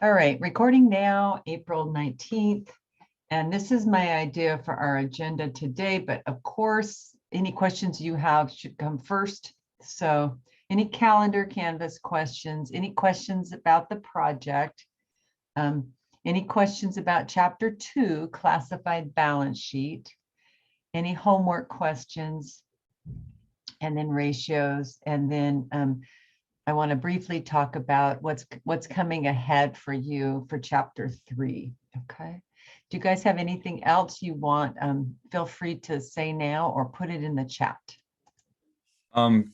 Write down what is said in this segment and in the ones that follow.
All right, recording now, April 19th. And this is my idea for our agenda today, but of course, any questions you have should come first. So any calendar Canvas questions, any questions about the project, any questions about chapter 2, classified balance sheet, any homework questions, and then ratios, and then I want to briefly talk about what's coming ahead for you for chapter 3. Okay. Do you guys have anything else you want? Feel free to say now or put it in the chat.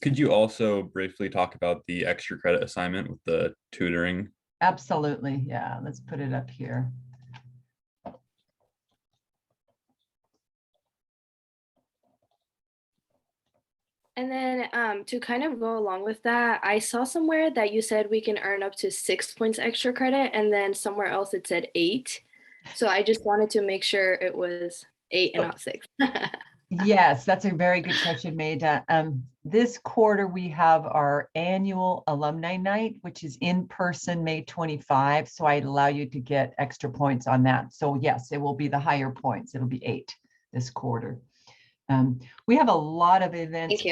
Could you also briefly talk about the extra credit assignment with the tutoring? Absolutely. Yeah, let's put it up here. And then to kind of go along with that, I saw somewhere that you said we can earn up to 6 points extra credit, and then somewhere else it said 8. So I just wanted to make sure it was 8 and not 6. Yes, that's a very good question, Maida. This quarter, we have our annual alumni night, which is in person May 25. So I allow you to get extra points on that. So yes, it will be the higher points. It'll be 8 this quarter. We have a lot of events. We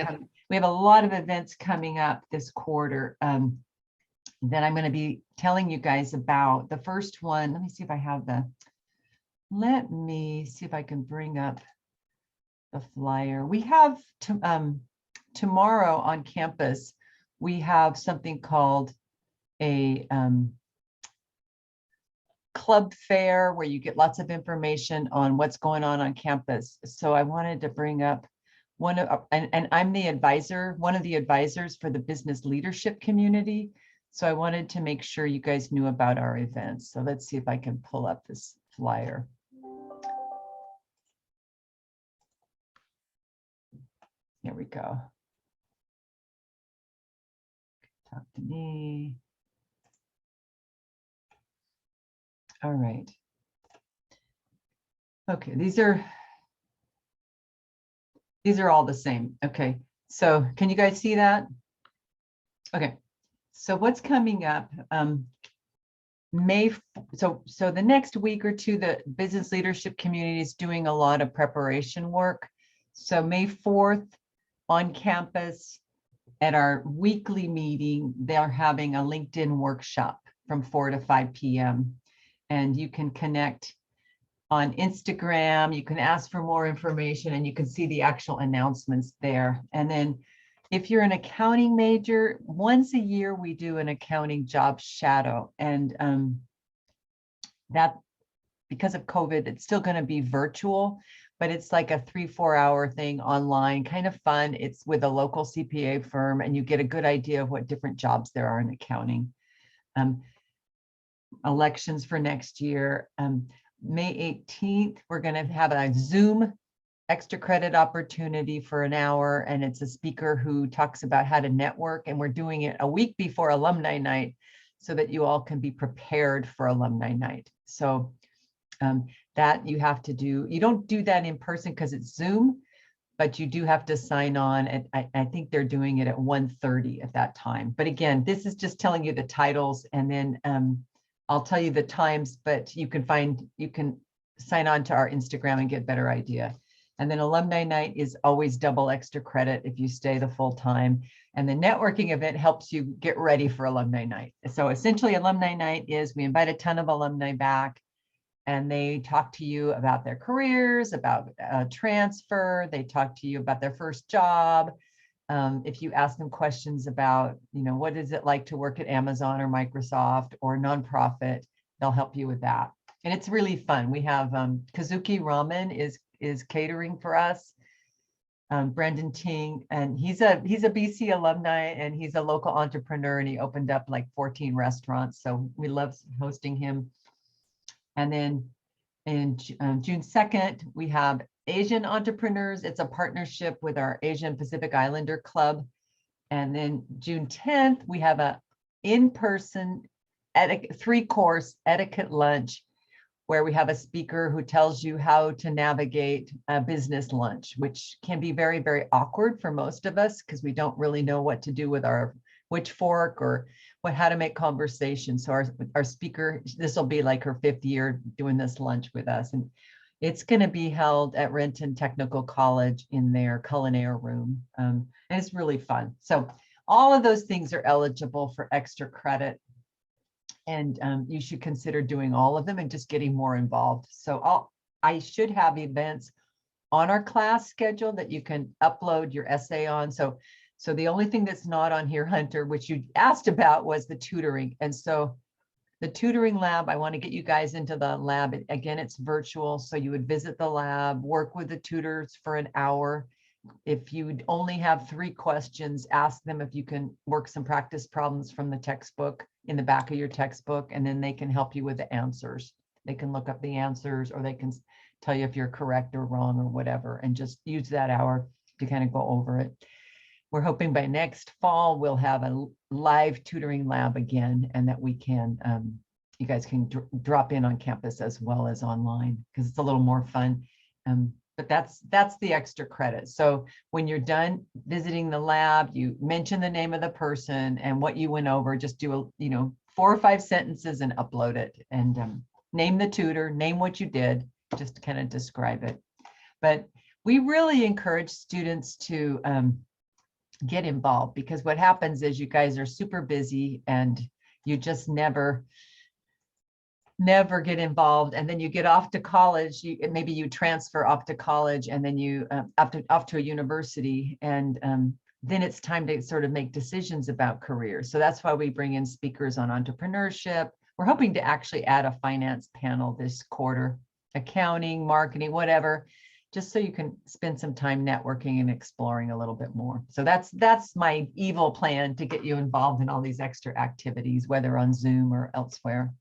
have a lot of events coming up this quarter that I'm going to be telling you guys about. The first one, let me see if I have let me see if I can bring up the flyer. We have tomorrow on campus, we have something called a club fair where you get lots of information on what's going on campus. So I wanted to bring up and I'm the advisor, one of the advisors for the business leadership community. So I wanted to make sure you guys knew about our events. So let's see if I can pull up this flyer. Here we go. Talk to me. All right. Okay, these are all the same. Okay, so can you guys see that? Okay, so what's coming up? So the next week or two, the business leadership community is doing a lot of preparation work. So May 4th on campus at our weekly meeting, they're having a LinkedIn workshop from 4 to 5 p.m. And you can connect on Instagram, you can ask for more information, and you can see the actual announcements there. And then if you're an accounting major, once a year we do an accounting job shadow. And that, because of COVID, it's still going to be virtual, but it's like a 3-4 hour thing online, kind of fun. It's with a local CPA firm, and you get a good idea of what different jobs there are in accounting. Elections for next year. May 18th, we're going to have a Zoom extra credit opportunity for an hour, and it's a speaker who talks about how to network, and we're doing it a week before alumni night so that you all can be prepared for alumni night. So that you have to do, you don't do that in person because it's Zoom, but you do have to sign on. And I think they're doing it at 1:30 at that time. But again, this is just telling you the titles, and then I'll tell you the times, but you can sign on to our Instagram and get a better idea. And then alumni night is always double extra credit if you stay the full time. And the networking event helps you get ready for alumni night. So essentially alumni night is we invite a ton of alumni back, and they talk to you about their careers, about transfer. They talk to you about their first job. If you ask them questions about, what is it like to work at Amazon or Microsoft or nonprofit, they'll help you with that. And it's really fun. We have Kazuki Ramen is catering for us. Brendan Ting, and he's a BC alumni, and he's a local entrepreneur, and he opened up like 14 restaurants. So we love hosting him. And then in June 2nd, we have Asian entrepreneurs. It's a partnership with our Asian Pacific Islander Club. And then June 10th, we have a in-person 3-course etiquette lunch where we have a speaker who tells you how to navigate a business lunch, which can be very, very awkward for most of us because we don't really know what to do with which fork or how to make conversation. So our speaker, this will be like her 5th year doing this lunch with us. And it's going to be held at Renton Technical College in their culinary room. And it's really fun. So all of those things are eligible for extra credit. And you should consider doing all of them and just getting more involved. So I should have events on our class schedule that you can upload your essay on. So the only thing that's not on here, Hunter, which you asked about, was the tutoring. And so the tutoring lab, I want to get you guys into the lab. Again, it's virtual. So you would visit the lab, work with the tutors for an hour. If you only have 3 questions, ask them if you can work some practice problems from the textbook in the back of your textbook, and then they can help you with the answers. They can look up the answers, or they can tell you if you're correct or wrong or whatever, and just use that hour to kind of go over it. We're hoping by next fall, we'll have a live tutoring lab again, and that we can, you guys can drop in on campus as well as online, because it's a little more fun. But that's the extra credit. So when you're done visiting the lab, you mention the name of the person and what you went over. Just do 4 or 5 sentences and upload it, and name the tutor, name what you did, just to kind of describe it. But we really encourage students to get involved, because what happens is you guys are super busy and you just never get involved, and then you get off to college. Maybe you transfer off to college, and then you off to a university, and then it's time to sort of make decisions about careers. So that's why we bring in speakers on entrepreneurship. We're hoping to actually add a finance panel this quarter, accounting, marketing, whatever, just so you can spend some time networking and exploring a little bit more. So that's my evil plan, to get you involved in all these extra activities, whether on Zoom or elsewhere.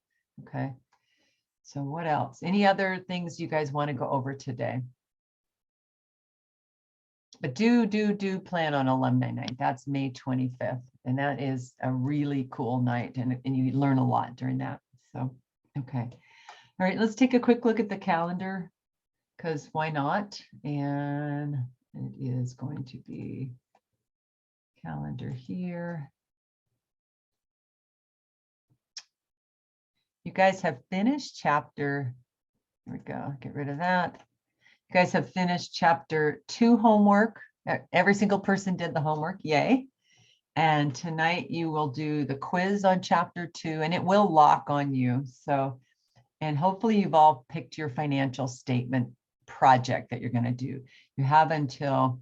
Okay. So what else? Any other things you guys want to go over today? But do plan on Alumni Night. That's May 25th. And that is a really cool night. And you learn a lot during that. So, okay. All right, let's take a quick look at the calendar, because why not? And it is going to be calendar here. You guys have finished chapter, here we go, get rid of that. You guys have finished chapter 2 homework. Every single person did the homework, yay. And tonight you will do the quiz on chapter 2, and it will lock on you. So, and hopefully you've all picked your financial statement project that you're going to do. You have until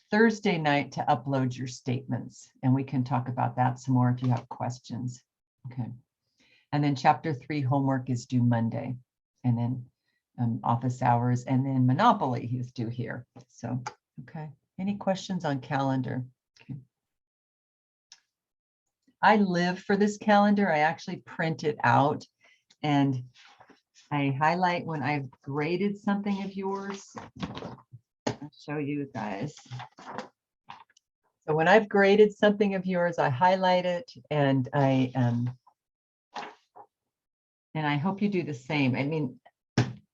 Thursday night to upload your statements, and we can talk about that some more if you have questions. Okay. And then chapter 3 homework is due Monday, and then office hours, and then Monopoly is due here. So, okay. Any questions on calendar? Okay. I live for this calendar. I actually print it out, and I highlight when I've graded something of yours. I'll show you guys. So when I've graded something of yours, I highlight it, and I hope you do the same. I mean,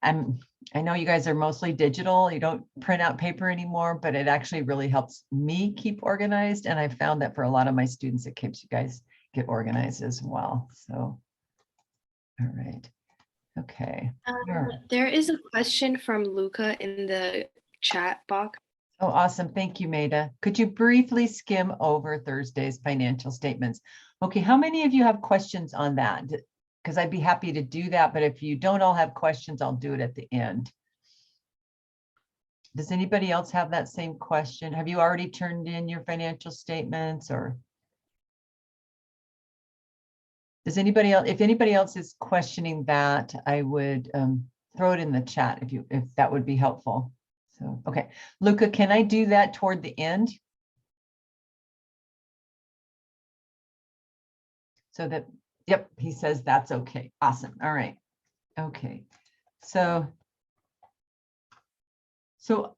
I know you guys are mostly digital. You don't print out paper anymore, but it actually really helps me keep organized. And I found that for a lot of my students, it keeps you guys get organized as well. So, all right. Okay. There is a question from Luca in the chat box. Oh, awesome. Thank you, Maida. Could you briefly skim over Thursday's financial statements? Okay, how many of you have questions on that? Because I'd be happy to do that, but if you don't all have questions, I'll do it at the end. Does anybody else have that same question? Have you already turned in your financial statements, or does anybody else, if anybody else is questioning that, I would throw it in the chat if that would be helpful. So, okay, Luca, can I do that toward the end? So that, yep, he says that's okay. Awesome. All right. Okay. So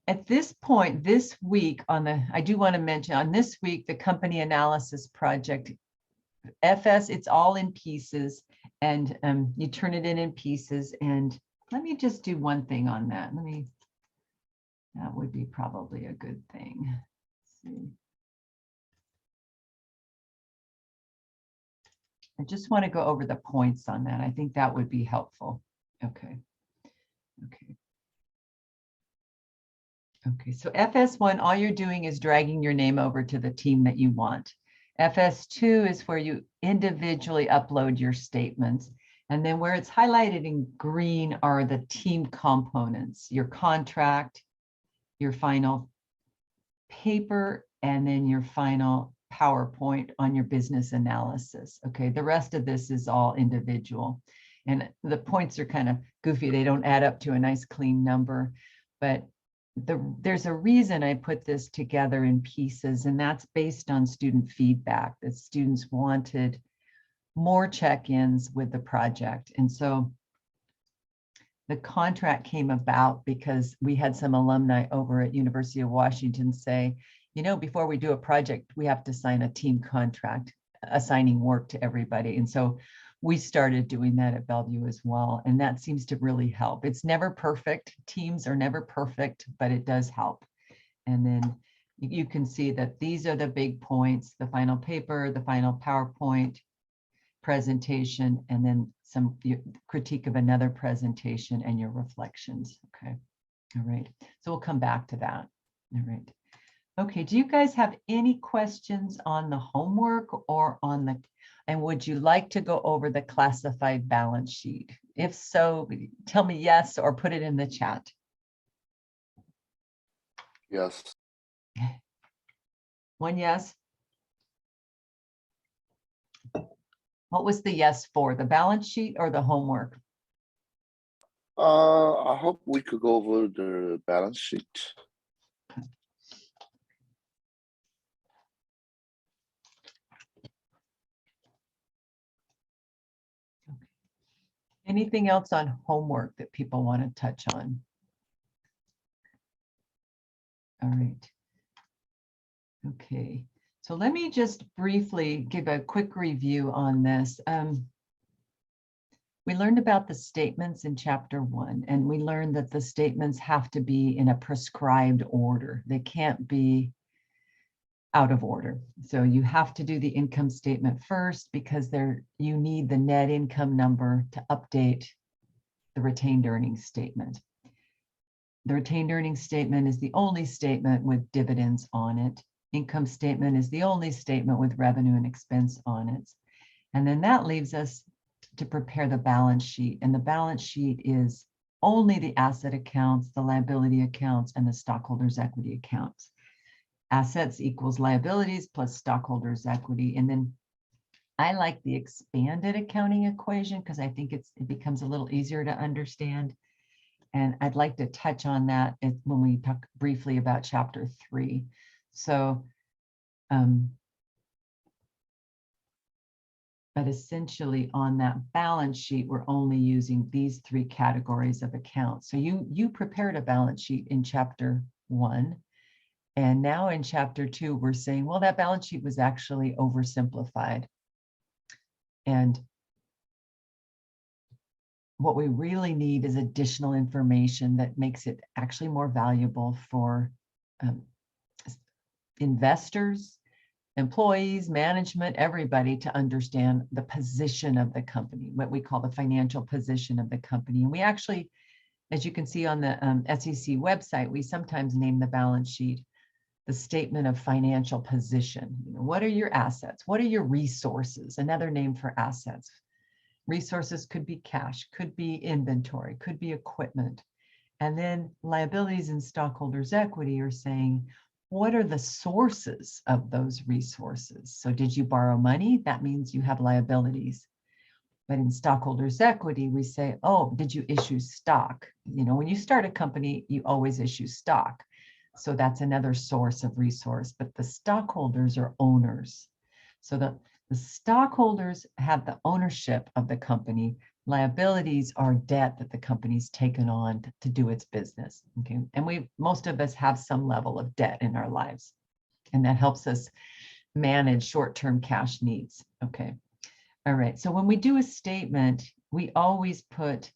at this point, this week I do want to mention on this week, the company analysis project, FS, it's all in pieces, and you turn it in pieces. And let me just do one thing on that. That would be probably a good thing. Let's see. I just want to go over the points on that. I think that would be helpful. Okay. Okay. Okay, so FS1, all you're doing is dragging your name over to the team that you want. FS2 is where you individually upload your statements. And then where it's highlighted in green are the team components, your contract, your final paper, and then your final PowerPoint on your business analysis. Okay, the rest of this is all individual. And the points are kind of goofy. They don't add up to a nice clean number, but there's a reason I put this together in pieces, and that's based on student feedback that students wanted more check-ins with the project. And so the contract came about because we had some alumni over at University of Washington say, you know, before we do a project, we have to sign a team contract assigning work to everybody. And so we started doing that at Bellevue as well. And that seems to really help. It's never perfect. Teams are never perfect, but it does help. And then you can see that these are the big points, the final paper, the final PowerPoint presentation, and then some critique of another presentation and your reflections. Okay. All right. So we'll come back to that. All right. Okay. Do you guys have any questions on the homework or on the, and would you like to go over the classified balance sheet? If so, tell me yes or put it in the chat. Yes. One yes. What was the yes for, the balance sheet or the homework? I hope we could go over the balance sheet. Anything else on homework that people want to touch on? All right. Okay, so let me just briefly give a quick review on this. We learned about the statements in chapter 1, and we learned that the statements have to be in a prescribed order. They can't be out of order. So you have to do the income statement first because you need the net income number to update the retained earnings statement. The retained earnings statement is the only statement with dividends on it. Income statement is the only statement with revenue and expense on it. And then that leaves us to prepare the balance sheet. And the balance sheet is only the asset accounts, the liability accounts, and the stockholders' equity accounts. Assets equals liabilities plus stockholders' equity. And then I like the expanded accounting equation because I think it becomes a little easier to understand. And I'd like to touch on that when we talk briefly about chapter 3. So, but essentially on that balance sheet, we're only using these 3 categories of accounts. So you prepared a balance sheet in chapter 1. And now in chapter 2, we're saying, well, that balance sheet was actually oversimplified. And what we really need is additional information that makes it actually more valuable for investors, employees, management, everybody to understand the position of the company, what we call the financial position of the company. And we actually, as you can see on the SEC website, we sometimes name the balance sheet the statement of financial position. You know, what are your assets? What are your resources? Another name for assets. Resources could be cash, could be inventory, could be equipment. And then liabilities and stockholders' equity are saying, what are the sources of those resources? So did you borrow money? That means you have liabilities. But in stockholders' equity, we say, oh, did you issue stock? You know, when you start a company, you always issue stock. So that's another source of resource, but the stockholders are owners. So the stockholders have the ownership of the company. Liabilities are debt that the company's taken on to do its business. Okay, and most of us have some level of debt in our lives, and that helps us manage short-term cash needs. Okay, all right. So when we do a statement, we always put,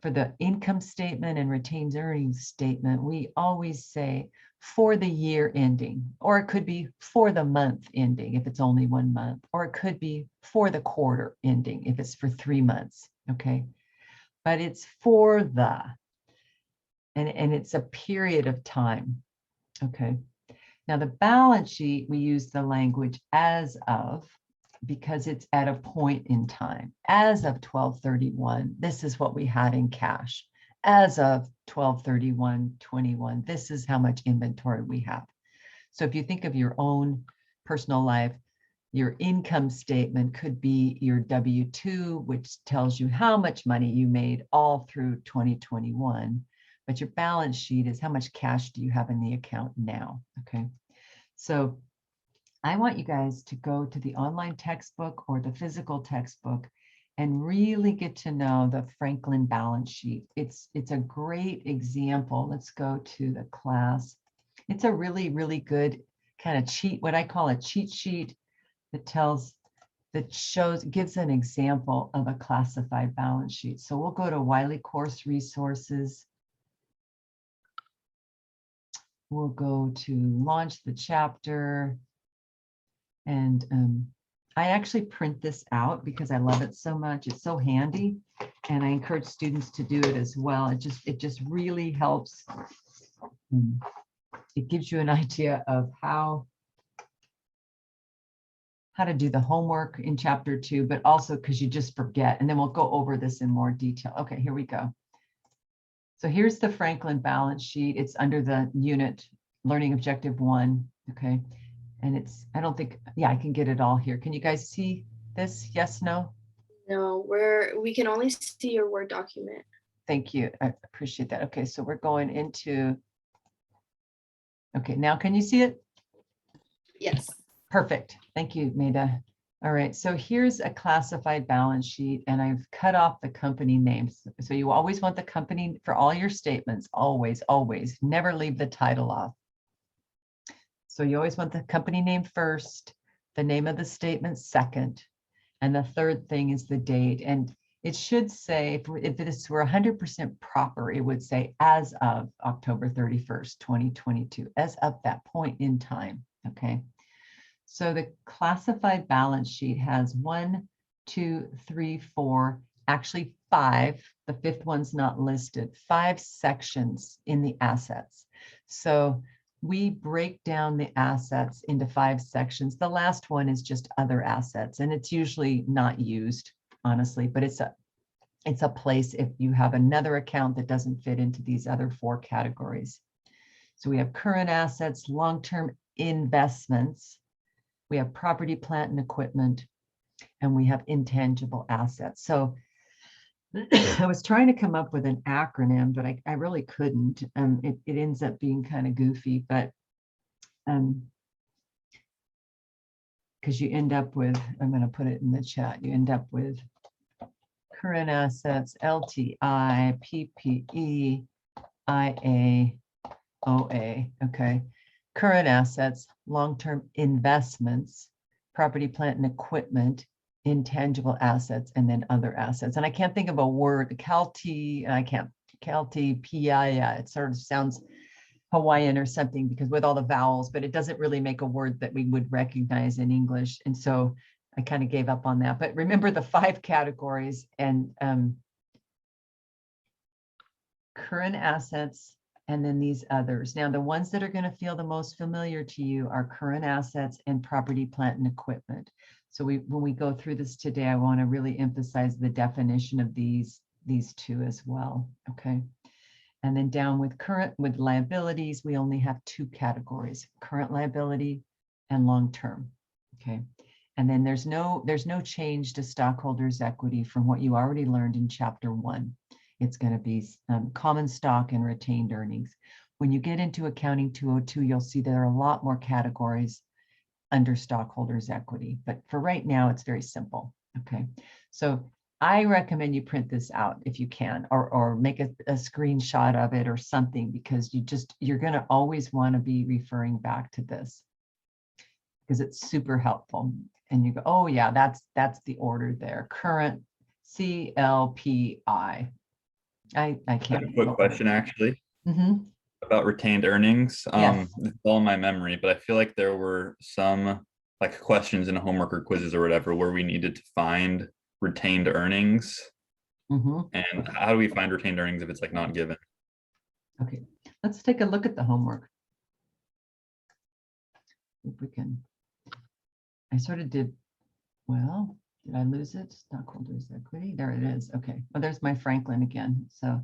for the income statement and retained earnings statement, we always say for the year ending, or it could be for the month ending if it's only 1 month, or it could be for the quarter ending if it's for 3 months, okay? But it's for the, and it's a period of time, okay? Now the balance sheet, we use the language as of, because it's at a point in time. As of 12/31, this is what we had in cash. As of 12/31/21, this is how much inventory we have. So if you think of your own personal life, your income statement could be your W-2, which tells you how much money you made all through 2021. But your balance sheet is how much cash do you have in the account now, okay? So I want you guys to go to the online textbook or the physical textbook and really get to know the Franklin balance sheet. It's a great example. Let's go to the class. It's a really, really good kind of cheat, what I call a cheat sheet that gives an example of a classified balance sheet. So we'll go to Wiley Course Resources. We'll go to launch the chapter. And I actually print this out because I love it so much. It's so handy, and I encourage students to do it as well. It just really helps. It gives you an idea of how to do the homework in chapter 2, but also because you just forget. And then we'll go over this in more detail. Okay, here we go. So here's the Franklin balance sheet. It's under the unit Learning Objective 1. Okay. And it's, I don't think, yeah, I can get it all here. Can you guys see this? Yes, no? No, we can only see your Word document. Thank you. I appreciate that. Okay, so we're going into, okay, now can you see it? Yes. Perfect. Thank you, Maida. All right, so here's a classified balance sheet, and I've cut off the company names. So you always want the company for all your statements, always, always, never leave the title off. So you always want the company name first, the name of the statement second, and the third thing is the date. And it should say, if this were 100% proper, it would say as of October 31st, 2022, as of that point in time, okay? So the classified balance sheet has 1, 2, 3, 4, actually 5, the fifth one's not listed, 5 sections in the assets. So we break down the assets into 5 sections. The last one is just other assets, and it's usually not used, honestly, but it's a place if you have another account that doesn't fit into these other 4 categories. So we have current assets, long-term investments, we have property, plant, and equipment, and we have intangible assets. So I was trying to come up with an acronym, but I really couldn't. It ends up being kind of goofy, but because you end up with, I'm going to put it in the chat, you end up with current assets, LTI, PPE, IA, OA, okay. Current assets, long-term investments, property, plant, and equipment, intangible assets, and then other assets. And I can't think of a word, CalT, PI, it sort of sounds Hawaiian or something because with all the vowels, but it doesn't really make a word that we would recognize in English. And so I kind of gave up on that. But remember the 5 categories and current assets, and then these others. Now, the ones that are going to feel the most familiar to you are current assets and property, plant, and equipment. So when we go through this today, I want to really emphasize the definition of these 2 as well, okay? And then down with liabilities, we only have 2 categories, current liability and long-term, okay? And then there's no change to stockholders' equity from what you already learned in chapter 1. It's going to be common stock and retained earnings. When you get into accounting 202, you'll see there are a lot more categories under stockholders' equity. But for right now, it's very simple. Okay. So I recommend you print this out if you can, or make a screenshot of it or something, because you're going to always want to be referring back to this because it's super helpful. And you go, oh yeah, that's the order there. Current CLPI. I I have can't. a quick question, actually. Mm-hmm. about retained earnings. Yes. It's all in my memory, but I feel like there were some like questions in homework or quizzes or whatever where we needed to find retained earnings. Mhm. And how do we find retained earnings if it's like not given? Okay, let's take a look at the homework. If we can, I sort of did, well, did I lose it? Stockholders equity, there it is. Okay, well, there's my Franklin again. So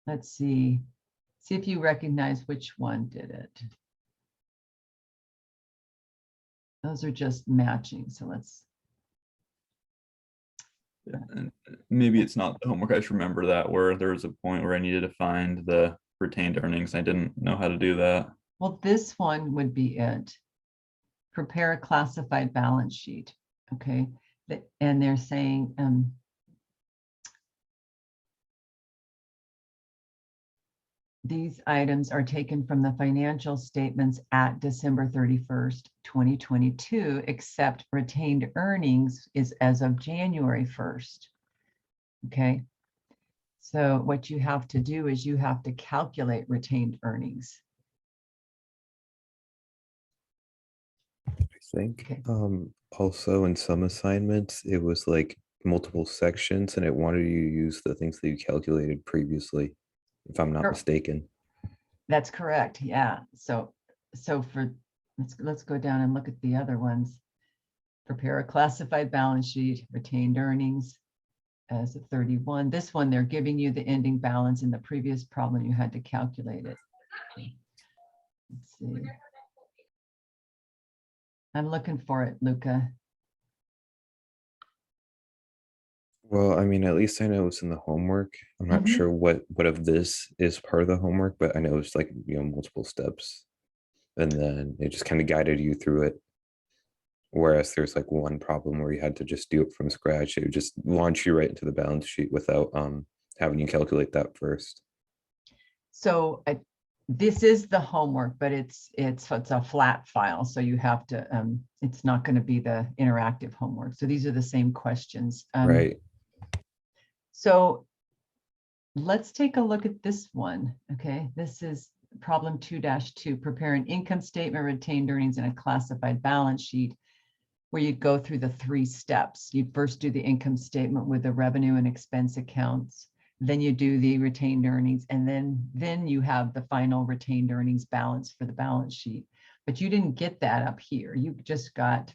let's see if you recognize which one did it. Those are just matching. So let's, And maybe it's not the homework. I just remember that where there was a point where I needed to find the retained earnings. I didn't know how to do that. well, this one would be it. Prepare a classified balance sheet. Okay, and they're saying, these items are taken from the financial statements at December 31st, 2022, except retained earnings is as of January 1st. Okay. So what you have to do is you have to calculate retained earnings. I think Okay. also in some assignments it was like multiple sections and it wanted you to use the things that you calculated previously, if I'm not Sure. mistaken. That's correct. Yeah. So for, let's go down and look at the other ones. Prepare a classified balance sheet, retained earnings as of 31. This one, they're giving you the ending balance. In the previous problem, you had to calculate it. Let's see. I'm looking for it, Luca. Well, I mean, at least I know it's in the homework. I'm not Mhm. sure what of this is part of the homework, but I know it's like, multiple steps. And then it just kind of guided you through it. Whereas there's like one problem where you had to just do it from scratch. It would just launch you right into the balance sheet without having you calculate that first. So this is the homework, but it's a flat file. So you have to, it's not going to be the interactive homework. So these are the same questions. Right. So let's take a look at this one. Okay, this is problem 2-2, prepare an income statement, retained earnings, and a classified balance sheet, where you go through the 3 steps. You first do the income statement with the revenue and expense accounts. Then you do the retained earnings, and then you have the final retained earnings balance for the balance sheet. But you didn't get that up here. You just got,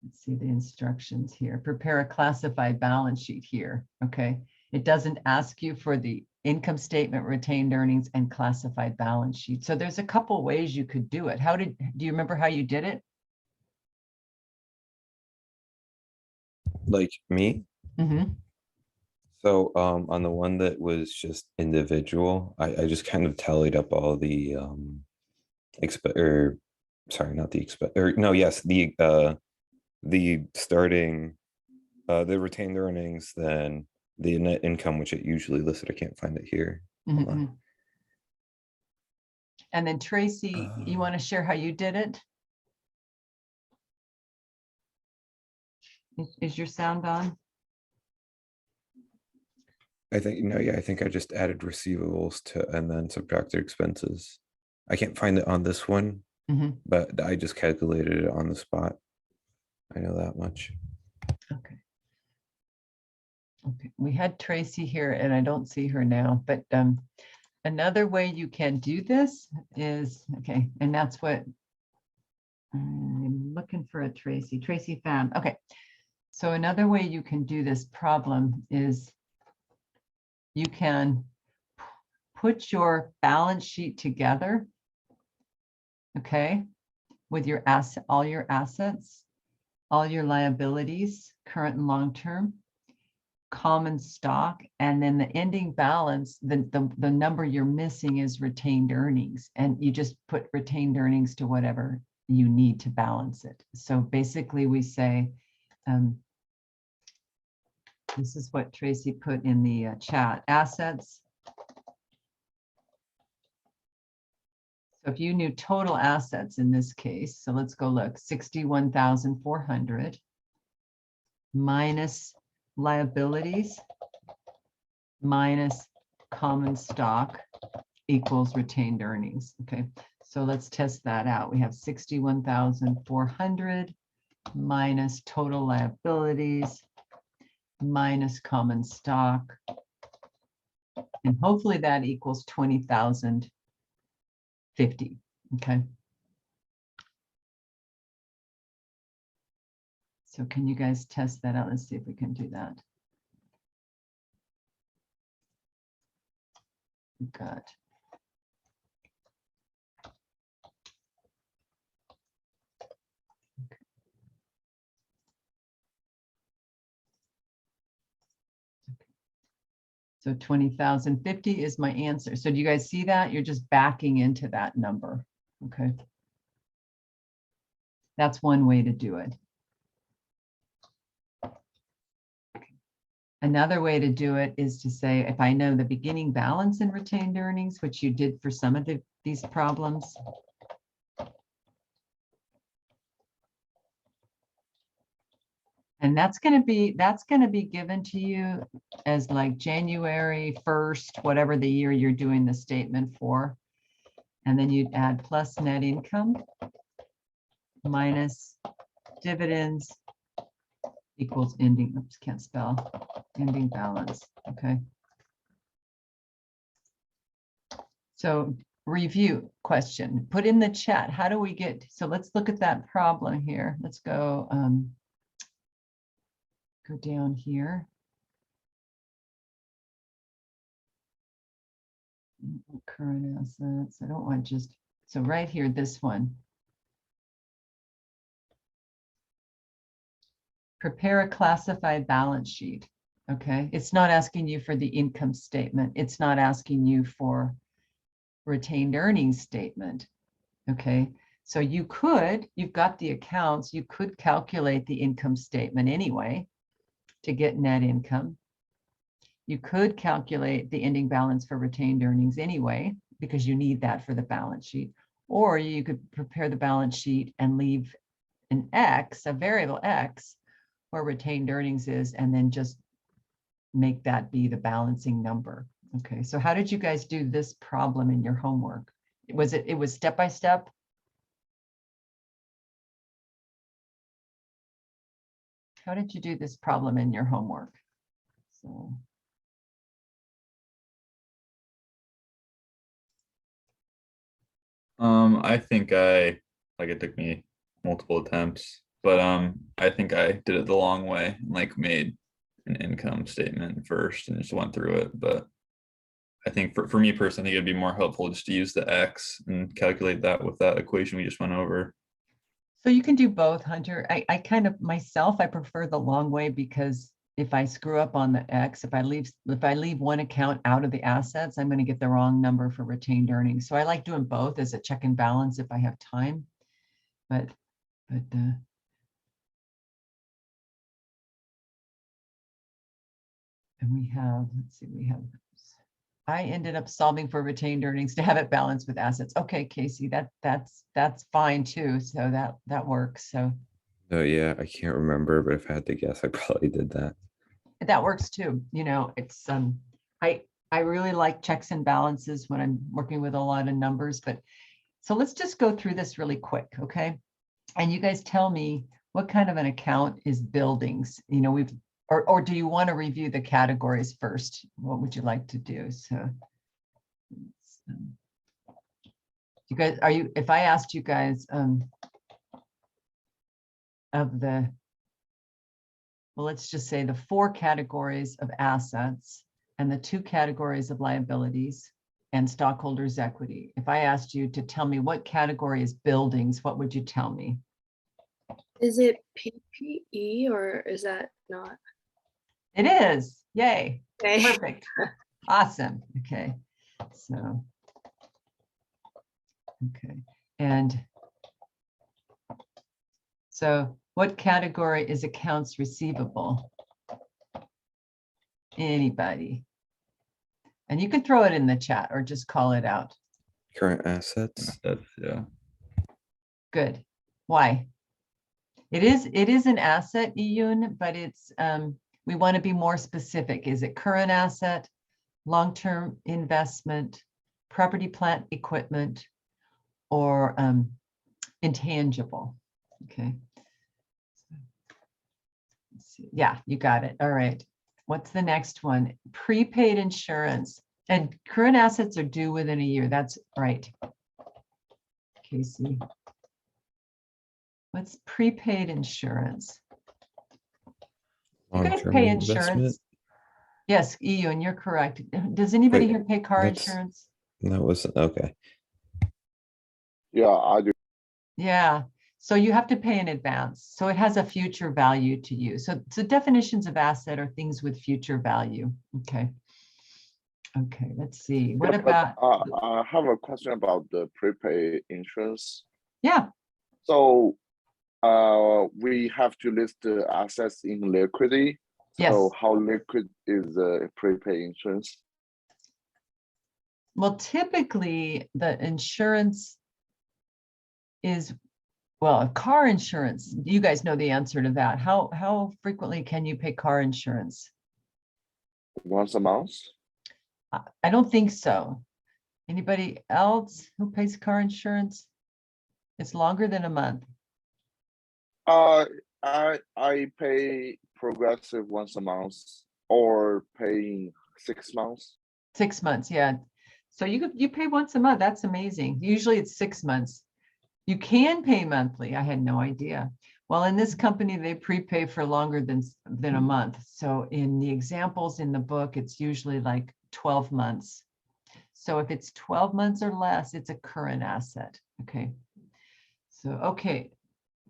let's see the instructions here. Prepare a classified balance sheet here, okay? It doesn't ask you for the income statement, retained earnings, and classified balance sheet. So there's a couple ways you could do it. Do you remember how you did it? Like me. Mm-hmm. So on the one that was just individual, I just kind of tallied up all the sorry, not the the starting the retained earnings, then the net income, which it usually listed. I can't find it here. Hold on. And then Tracy, you want to share how you did it? Is your sound on? I think, yeah, I think I just added receivables to and then subtracted expenses. I can't find it on this one, but I just calculated it on the spot. I know that much. Okay. Okay, we had Tracy here and I don't see her now, but another way you can do this is, okay, and that's what I'm looking for a Tracy found. Okay, so another way you can do this problem is you can put your balance sheet together, okay, with your all your assets, all your liabilities, current and long-term, common stock, and then the ending balance, the number you're missing is retained earnings, and you just put retained earnings to whatever you need to balance it. So basically we say, this is what Tracy put in the chat, assets. So if you knew total assets in this case, so let's go look, 61,400 minus liabilities minus common stock equals retained earnings. Okay, so let's test that out. We have 61,400 minus total liabilities minus common stock. And hopefully that equals 20,050. Okay. So can you guys test that out? Let's see if we can do that. We've got so 20,050 is my answer. So do you guys see that? You're just backing into that number. Okay. That's one way to do it. Another way to do it is to say, if I know the beginning balance in retained earnings, which you did for some of these problems. And that's going to be given to you as like January 1st, whatever the year you're doing the statement for. And then you'd add plus net income minus dividends equals ending, oops, can't spell, ending balance. Okay. So review question, put in the chat. How do we get, so let's look at that problem here. Let's go down here. Current assets. I don't want just, so right here, this one. Prepare a classified balance sheet. Okay. It's not asking you for the income statement. It's not asking you for retained earnings statement. Okay. So you've got the accounts, you could calculate the income statement anyway to get net income. You could calculate the ending balance for retained earnings anyway, because you need that for the balance sheet. Or you could prepare the balance sheet and leave an X, a variable X, where retained earnings is, and then just make that be the balancing number. Okay, so how did you guys do this problem in your homework? It was step by step? How did you do this problem in your homework? So I think it took me multiple attempts, but I think I did it the long way, like made an income statement first and just went through it. But I think for me personally, I think it'd be more helpful just to use the X and calculate that with that equation we just went over. So you can do both, Hunter. I kind of myself, I prefer the long way, because if I screw up on the X, if I leave one account out of the assets, I'm going to get the wrong number for retained earnings. So I like doing both as a check and balance if I have time. But and we have, let's see, I ended up solving for retained earnings to have it balanced with assets. Okay, Casey, that's fine too. So that works. So Oh yeah, I can't remember, but if I had to guess, I probably did that. that works too. You know, it's I really like checks and balances when I'm working with a lot of numbers. But so let's just go through this really quick, okay? And you guys tell me what kind of an account is buildings. You know, or do you want to review the categories first? What would you like to do? So you guys, if I asked you guys well, let's just say the 4 categories of assets and the 2 categories of liabilities and stockholders' equity. If I asked you to tell me what category is buildings, what would you tell me? Is it PPE or is that not? It is. Yay. Okay. Perfect. Awesome. Okay. So, okay. And so what category is accounts receivable? Anybody? And you can throw it in the chat or just call it out. Current assets. Yeah. Good. Why? It is an asset, Iyun, but it's we want to be more specific. Is it current asset, long-term investment, property, plant, equipment, or intangible. Okay. Let's see. Yeah, you got it. All right. What's the next one? Prepaid insurance. And current assets are due within a year. That's right. Casey. What's prepaid insurance? You guys Long-term pay investment? insurance? Yes, EU, and you're correct. Does anybody Wait, here pay car that's- insurance? That was, okay. Yeah, I do. Yeah, so you have to pay in advance. So it has a future value to you. So definitions of asset are things with future value. Okay. Okay, let's see. What Yeah, but, about, I have a question about the prepaid insurance. yeah, So, we have to list the assets in liquidity. yes. So how liquid is the prepaid insurance? Well, typically the insurance is, well, car insurance, you guys know the answer to that. How frequently can you pay car insurance? Once a month? I don't think so. Anybody else who pays car insurance? It's longer than a month. I pay progressive once a month or paying 6 months. 6 months, yeah. So you pay once a month. That's amazing. Usually it's 6 months. You can pay monthly. I had no idea. Well, in this company, they prepay for longer than a month. So in the examples in the book, it's usually like 12 months. So if it's 12 months or less, it's a current asset. Okay. So, okay.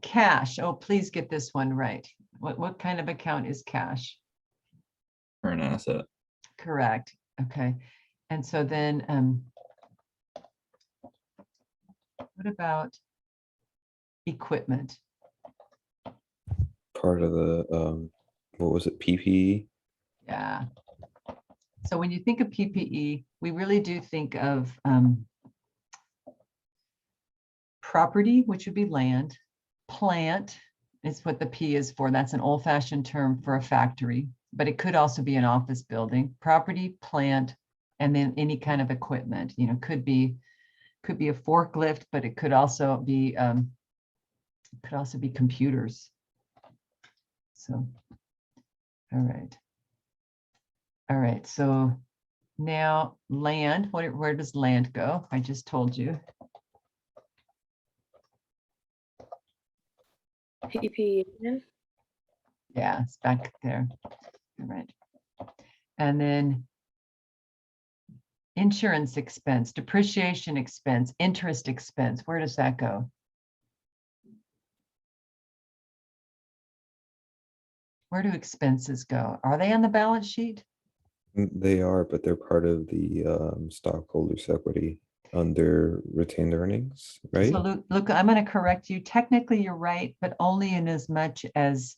Cash. Oh, please get this one right. What kind of account is cash? Current asset. Correct. Okay. And so then, what about equipment? Part of the, what was it, PPE? Yeah. So when you think of PPE, we really do think of property, which would be land. Plant is what the P is for. That's an old-fashioned term for a factory, but it could also be an office building. Property, plant, and then any kind of equipment. You know, could be a forklift, but it could also be computers. So, all right. All right, so now land, where does land go? I just told you. PP. Yeah, it's back there. All right. And then insurance expense, depreciation expense, interest expense, where does that go? Where do expenses go? Are they on the balance sheet? They are, but they're part of the stockholders' equity under retained earnings, right? So Luke, I'm going to correct you. Technically, you're right, but only in as much as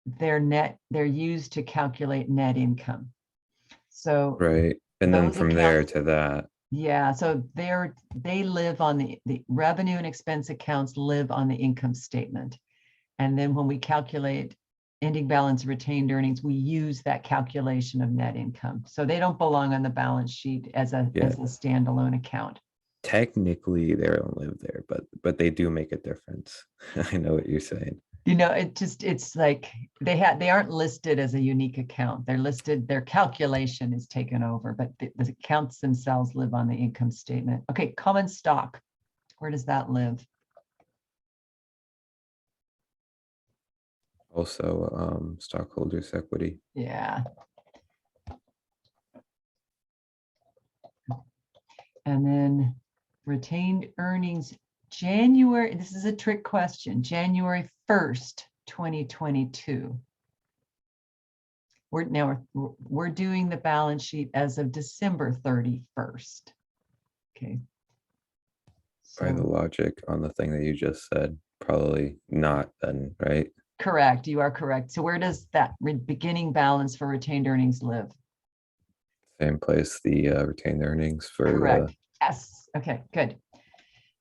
they're used to calculate net income. So Right. And then those from there accounts- to that, yeah, so they live on the revenue and expense accounts live on the income statement. And then when we calculate ending balance retained earnings, we use that calculation of net income. So they don't belong on the balance sheet as a standalone account. technically they don't live there, but they do make a difference. I know what you're saying. You know, it's like they aren't listed as a unique account. They're listed, their calculation is taken over, but the accounts themselves live on the income statement. Okay, common stock, where does that live? Also, stockholders' equity. Yeah. And then retained earnings, January, this is a trick question, January 1st, 2022. We're doing the balance sheet as of December 31st. Okay. By the So, logic on the thing that you just said, probably not then, right? correct, you are correct. So where does that beginning balance for retained earnings live? Same place the retained earnings for Correct. Yes. Okay, good.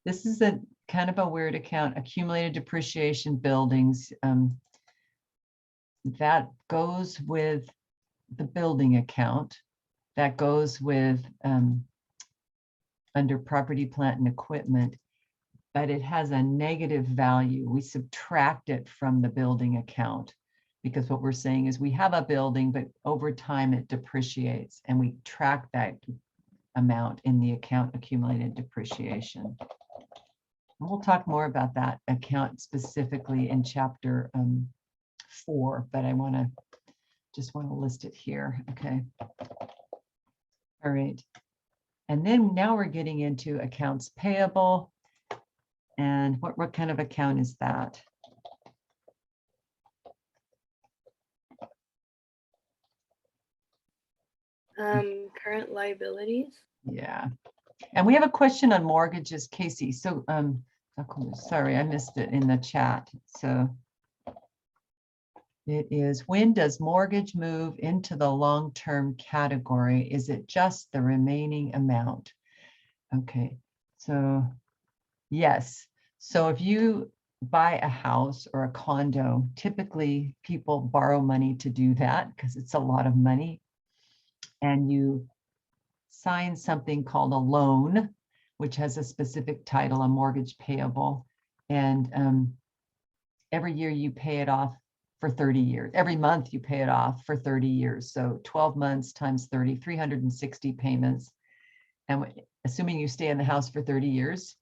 This is a kind of a weird account, accumulated depreciation buildings. That goes with the building account. that goes with under property, plant, and equipment, but it has a negative value. We subtract it from the building account because what we're saying is we have a building, but over time it depreciates, and we track that amount in the account accumulated depreciation. And we'll talk more about that account specifically in chapter 4, but I just want to list it here. Okay. All right. And then now we're getting into accounts payable. And what kind of account is that? Current liabilities. Yeah. And we have a question on mortgages, Casey. So sorry, I missed it in the chat. So it is, when does mortgage move into the long-term category? Is it just the remaining amount? Okay, so yes. So if you buy a house or a condo, typically people borrow money to do that because it's a lot of money. And you sign something called a loan, which has a specific title, a mortgage payable. And every year you pay it off for 30 years. Every month you pay it off for 30 years. So 12 months times 30, 360 payments. And assuming you stay in the house for 30 years,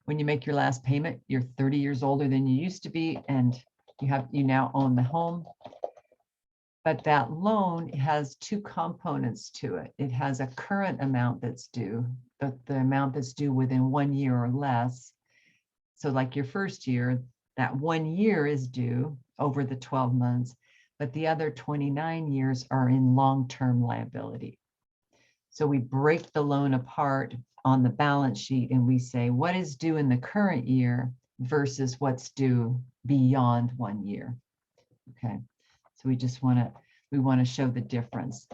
when you make your last payment, you're 30 years older than you used to be, and you now own the home. But that loan has two components to it. It has a current amount that's due, the amount that's due within 1 year or less. So like your first year, that 1 year is due over the 12 months, but the other 29 years are in long-term liability. So we break the loan apart on the balance sheet and we say what is due in the current year versus what's due beyond 1 year. Okay, so we want to show the difference.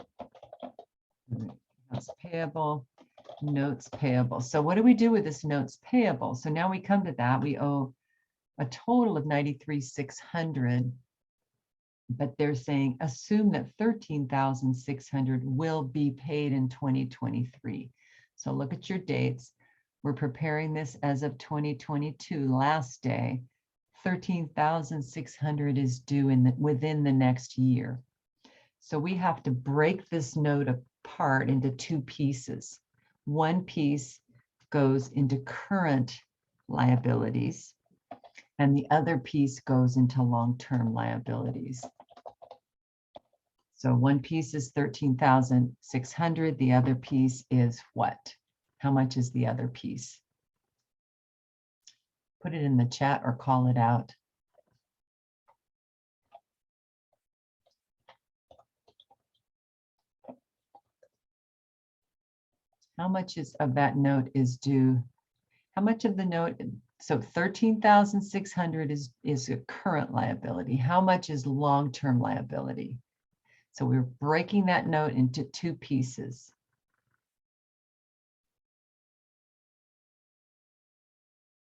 Notes payable, notes payable. So what do we do with this notes payable? So now we come to that, we owe a total of 93,600, but they're saying assume that 13,600 will be paid in 2023. So look at your dates. We're preparing this as of 2022, last day. 13,600 is due within the next year. So we have to break this note apart into two pieces. One piece goes into current liabilities, and the other piece goes into long-term liabilities. So one piece is 13,600. The other piece is what? How much is the other piece? Put it in the chat or call it out. How much of that note is due? How much of the note? So 13,600 is a current liability. How much is long-term liability? So we're breaking that note into two pieces.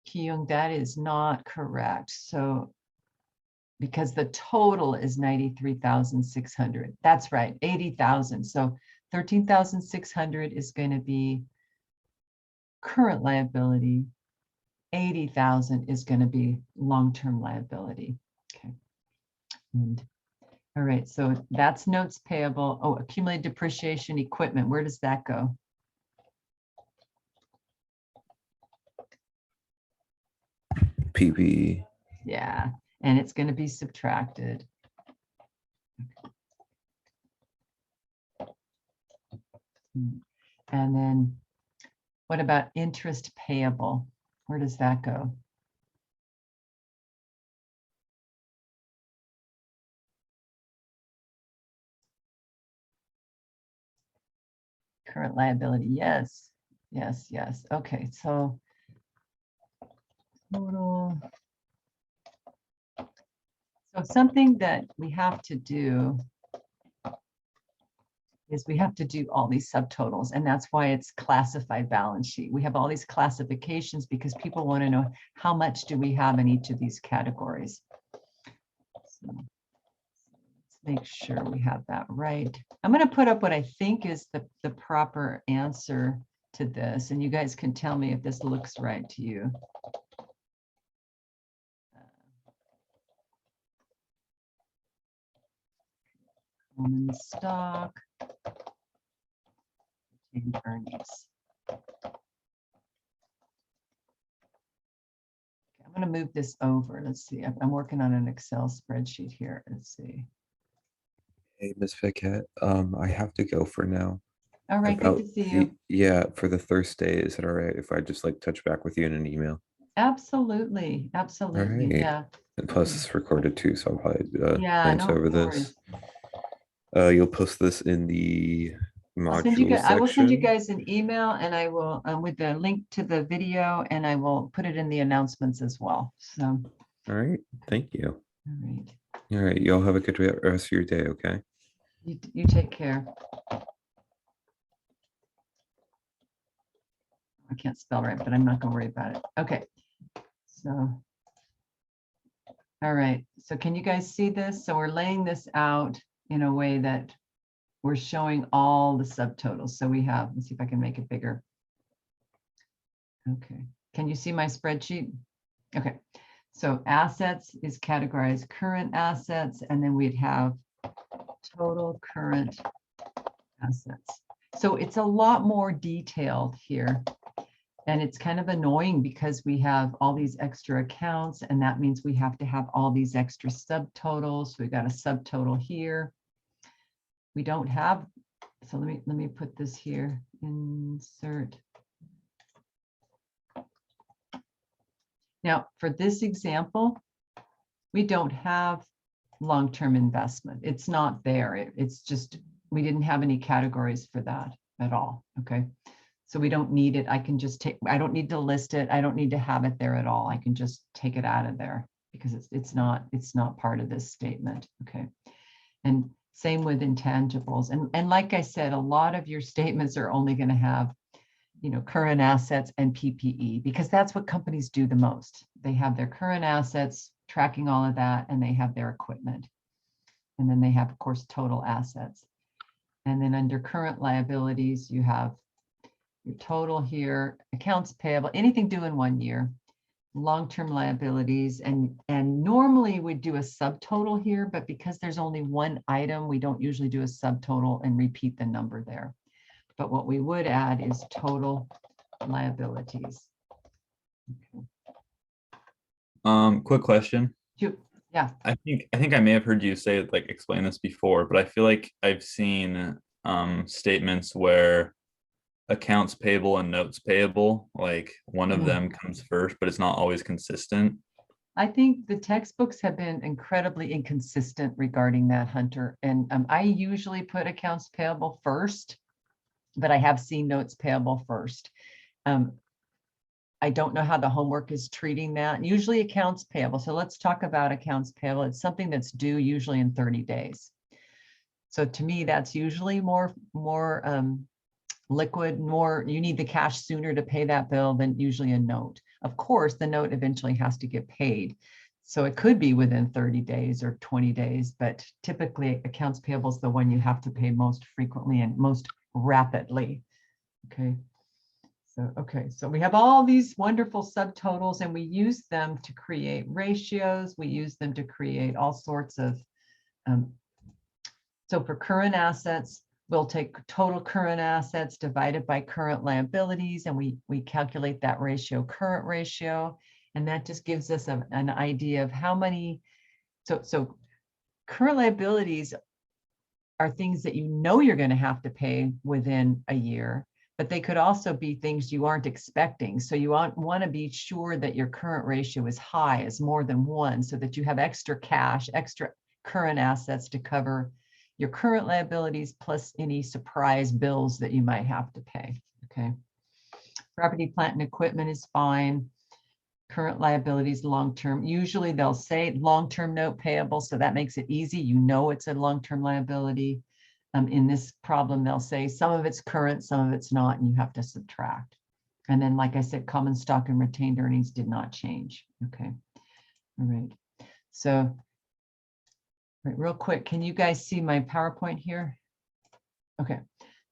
Kyung, that is not correct. So because the total is 93,600. That's right, 80,000. So 13,600 is going to be current liability. 80,000 is going to be long-term liability. Okay. And all right, so that's notes payable. Oh, accumulated depreciation equipment. Where does that go? PPE. Yeah, and it's going to be subtracted. And then what about interest payable? Where does that go? Current liability, yes, yes, yes. Okay, so total. So something that we have to do is we have to do all these subtotals, and that's why it's classified balance sheet. We have all these classifications because people want to know how much do we have in each of these categories. So, let's make sure we have that right. I'm going to put up what I think is the proper answer to this, and you guys can tell me if this looks right to you. Common stock, retained earnings. I'm going to move this over. Let's see. I'm working on an Excel spreadsheet here. Let's see. Hey, Miss Fickett, I have to go for now. All right, good to see you. Yeah, for the Thursday, is it all right if I just like touch back with you in an email? Absolutely, absolutely, right. yeah. And plus it's recorded too, so I'll probably Yeah, glance over no this. worries. You'll post this in the I will send you module section. guys an email, and I will with the link to the video, and I will put it in the announcements as well. So, all All right, thank you. right, All right, y'all have a good rest of your day, okay? you take care. I can't spell right, but I'm not gonna worry about it. Okay, so. All right, so can you guys see this? So we're laying this out in a way that we're showing all the subtotals. So we have, let's see if I can make it bigger. Okay, can you see my spreadsheet? Okay, so assets is categorized current assets, and then we'd have total current assets. So it's a lot more detailed here. And it's kind of annoying because we have all these extra accounts, and that means we have to have all these extra subtotals. So we've got a subtotal here. We don't have, so let me put this here, insert. Now, for this example, we don't have long-term investment. It's not there. It's just, we didn't have any categories for that at all, okay? So we don't need it. I can just take, I don't need to list it. I don't need to have it there at all. I can just take it out of there because it's not part of this statement, okay? And same with intangibles. And like I said, a lot of your statements are only going to have, you know, current assets and PPE, because that's what companies do the most. They have their current assets, tracking all of that, and they have their equipment. And then they have, of course, total assets. And then under current liabilities, you have your total here, accounts payable, anything due in 1 year, long-term liabilities, and normally we do a subtotal here, but because there's only one item, we don't usually do a subtotal and repeat the number there. But what we would add is total liabilities. Okay. Quick question. Yeah. I think I may have heard you say, like, explain this before, but I feel like I've seen statements where accounts payable and notes payable, like one of them comes first, but it's not always consistent. I think the textbooks have been incredibly inconsistent regarding that, Hunter. And I usually put accounts payable first, but I have seen notes payable first. I don't know how the homework is treating that. Usually accounts payable. So let's talk about accounts payable. It's something that's due usually in 30 days. So to me, that's usually more liquid, more, you need the cash sooner to pay that bill than usually a note. Of course, the note eventually has to get paid. So it could be within 30 days or 20 days, but typically accounts payable is the one you have to pay most frequently and most rapidly. Okay. So we have all these wonderful subtotals, and we use them to create ratios. We use them to create all sorts of, so for current assets, we'll take total current assets divided by current liabilities, and we calculate that ratio, current ratio, and that just gives us an idea of how many, so current liabilities are things that you know you're going to have to pay within a year, but they could also be things you aren't expecting. So you want to be sure that your current ratio is high, is more than 1, so that you have extra cash, extra current assets to cover your current liabilities plus any surprise bills that you might have to pay, okay? Property, plant, and equipment is fine. Current liabilities, long-term. Usually they'll say long-term note payable, so that makes it easy. You know it's a long-term liability. In this problem, they'll say some of it's current, some of it's not, and you have to subtract. And then, like I said, common stock and retained earnings did not change, okay? All right, so Right, real quick, can you guys see my PowerPoint here? Okay,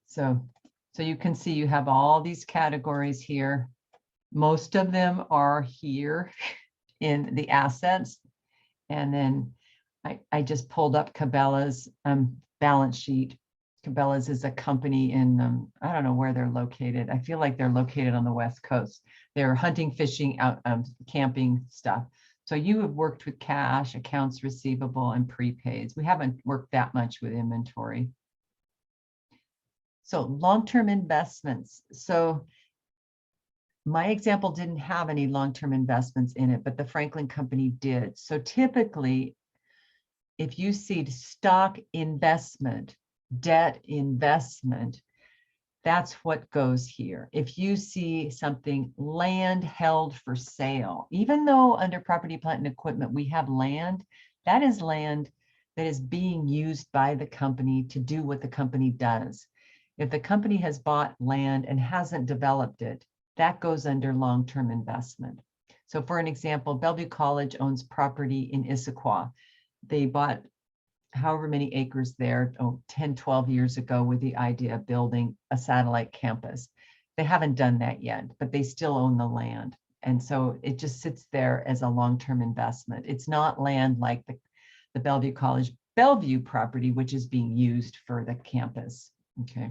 so you can see you have all these categories here. Most of them are here in the assets. And then I just pulled up Cabela's balance sheet. Cabela's is a company in, I don't know where they're located. I feel like they're located on the West Coast. They're hunting, fishing, out camping stuff. So you have worked with cash, accounts receivable, and prepaids. We haven't worked that much with inventory. So long-term investments. So my example didn't have any long-term investments in it, but the Franklin Company did. So typically, if you see stock investment, debt investment, that's what goes here. If you see something land held for sale, even though under property, plant, and equipment, we have land, that is land that is being used by the company to do what the company does. If the company has bought land and hasn't developed it, that goes under long-term investment. So for an example, Bellevue College owns property in Issaquah. They bought however many acres there, 10, 12 years ago with the idea of building a satellite campus. They haven't done that yet, but they still own the land. And so it just sits there as a long-term investment. It's not land like the Bellevue College Bellevue property, which is being used for the campus. Okay.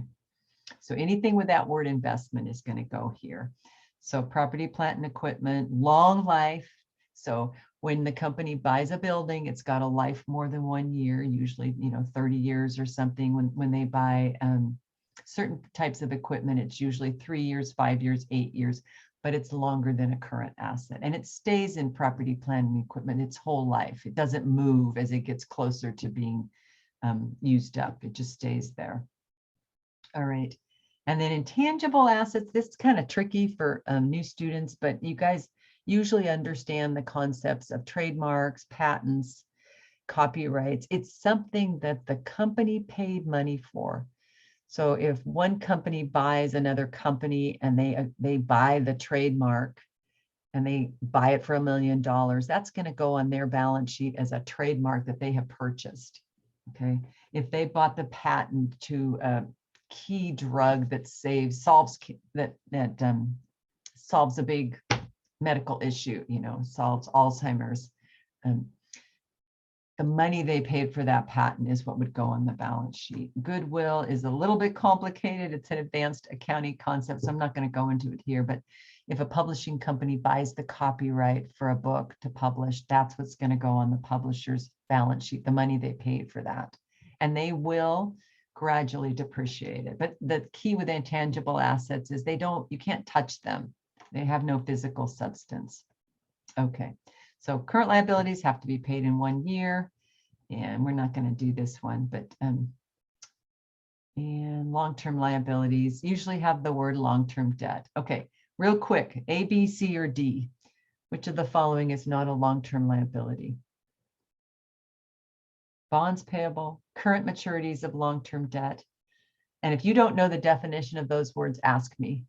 So anything with that word investment is going to go here. So property, plant, and equipment, long life. So when the company buys a building, it's got a life more than 1 year, usually, 30 years or something. When they buy certain types of equipment, it's usually 3 years, 5 years, 8 years, but it's longer than a current asset. And it stays in property, plant, and equipment its whole life. It doesn't move as it gets closer to being used up. It just stays there. All right. And then intangible assets, this is kind of tricky for new students, but you guys usually understand the concepts of trademarks, patents, copyrights. It's something that the company paid money for. So if one company buys another company and they buy the trademark and they buy it for $1 million, that's going to go on their balance sheet as a trademark that they have purchased. Okay. If they bought the patent to a key drug that solves a big medical issue, solves Alzheimer's, the money they paid for that patent is what would go on the balance sheet. Goodwill is a little bit complicated. It's an advanced accounting concept, so I'm not going to go into it here, but if a publishing company buys the copyright for a book to publish, that's what's going to go on the publisher's balance sheet, the money they paid for that. And they will gradually depreciate it. But the key with intangible assets is you can't touch them. They have no physical substance. Okay, so current liabilities have to be paid in 1 year, and we're not going to do this one, but and long-term liabilities usually have the word long-term debt. Okay, real quick, A, B, C, or D. Which of the following is not a long-term liability? Bonds payable, current maturities of long-term debt. And if you don't know the definition of those words, ask me.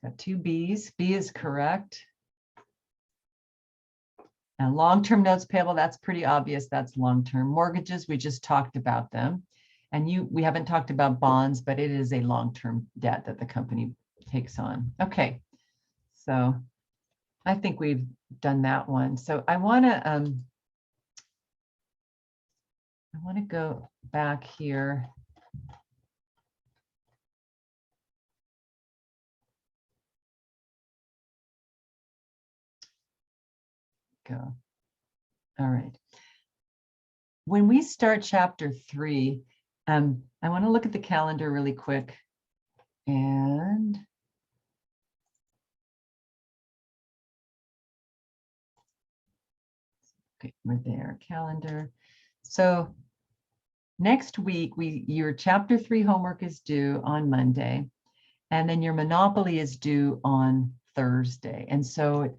Got 2 B's. B is correct. And long-term notes payable, that's pretty obvious. That's long-term. Mortgages, we just talked about them. And we haven't talked about bonds, but it is a long-term debt that the company takes on. Okay, so I think we've done that one. So I want to go back here. Go. All right. When we start chapter 3, I want to look at the calendar really quick. And okay, we're there, calendar. So next week, your chapter 3 homework is due on Monday, and then your Monopoly is due on Thursday. And so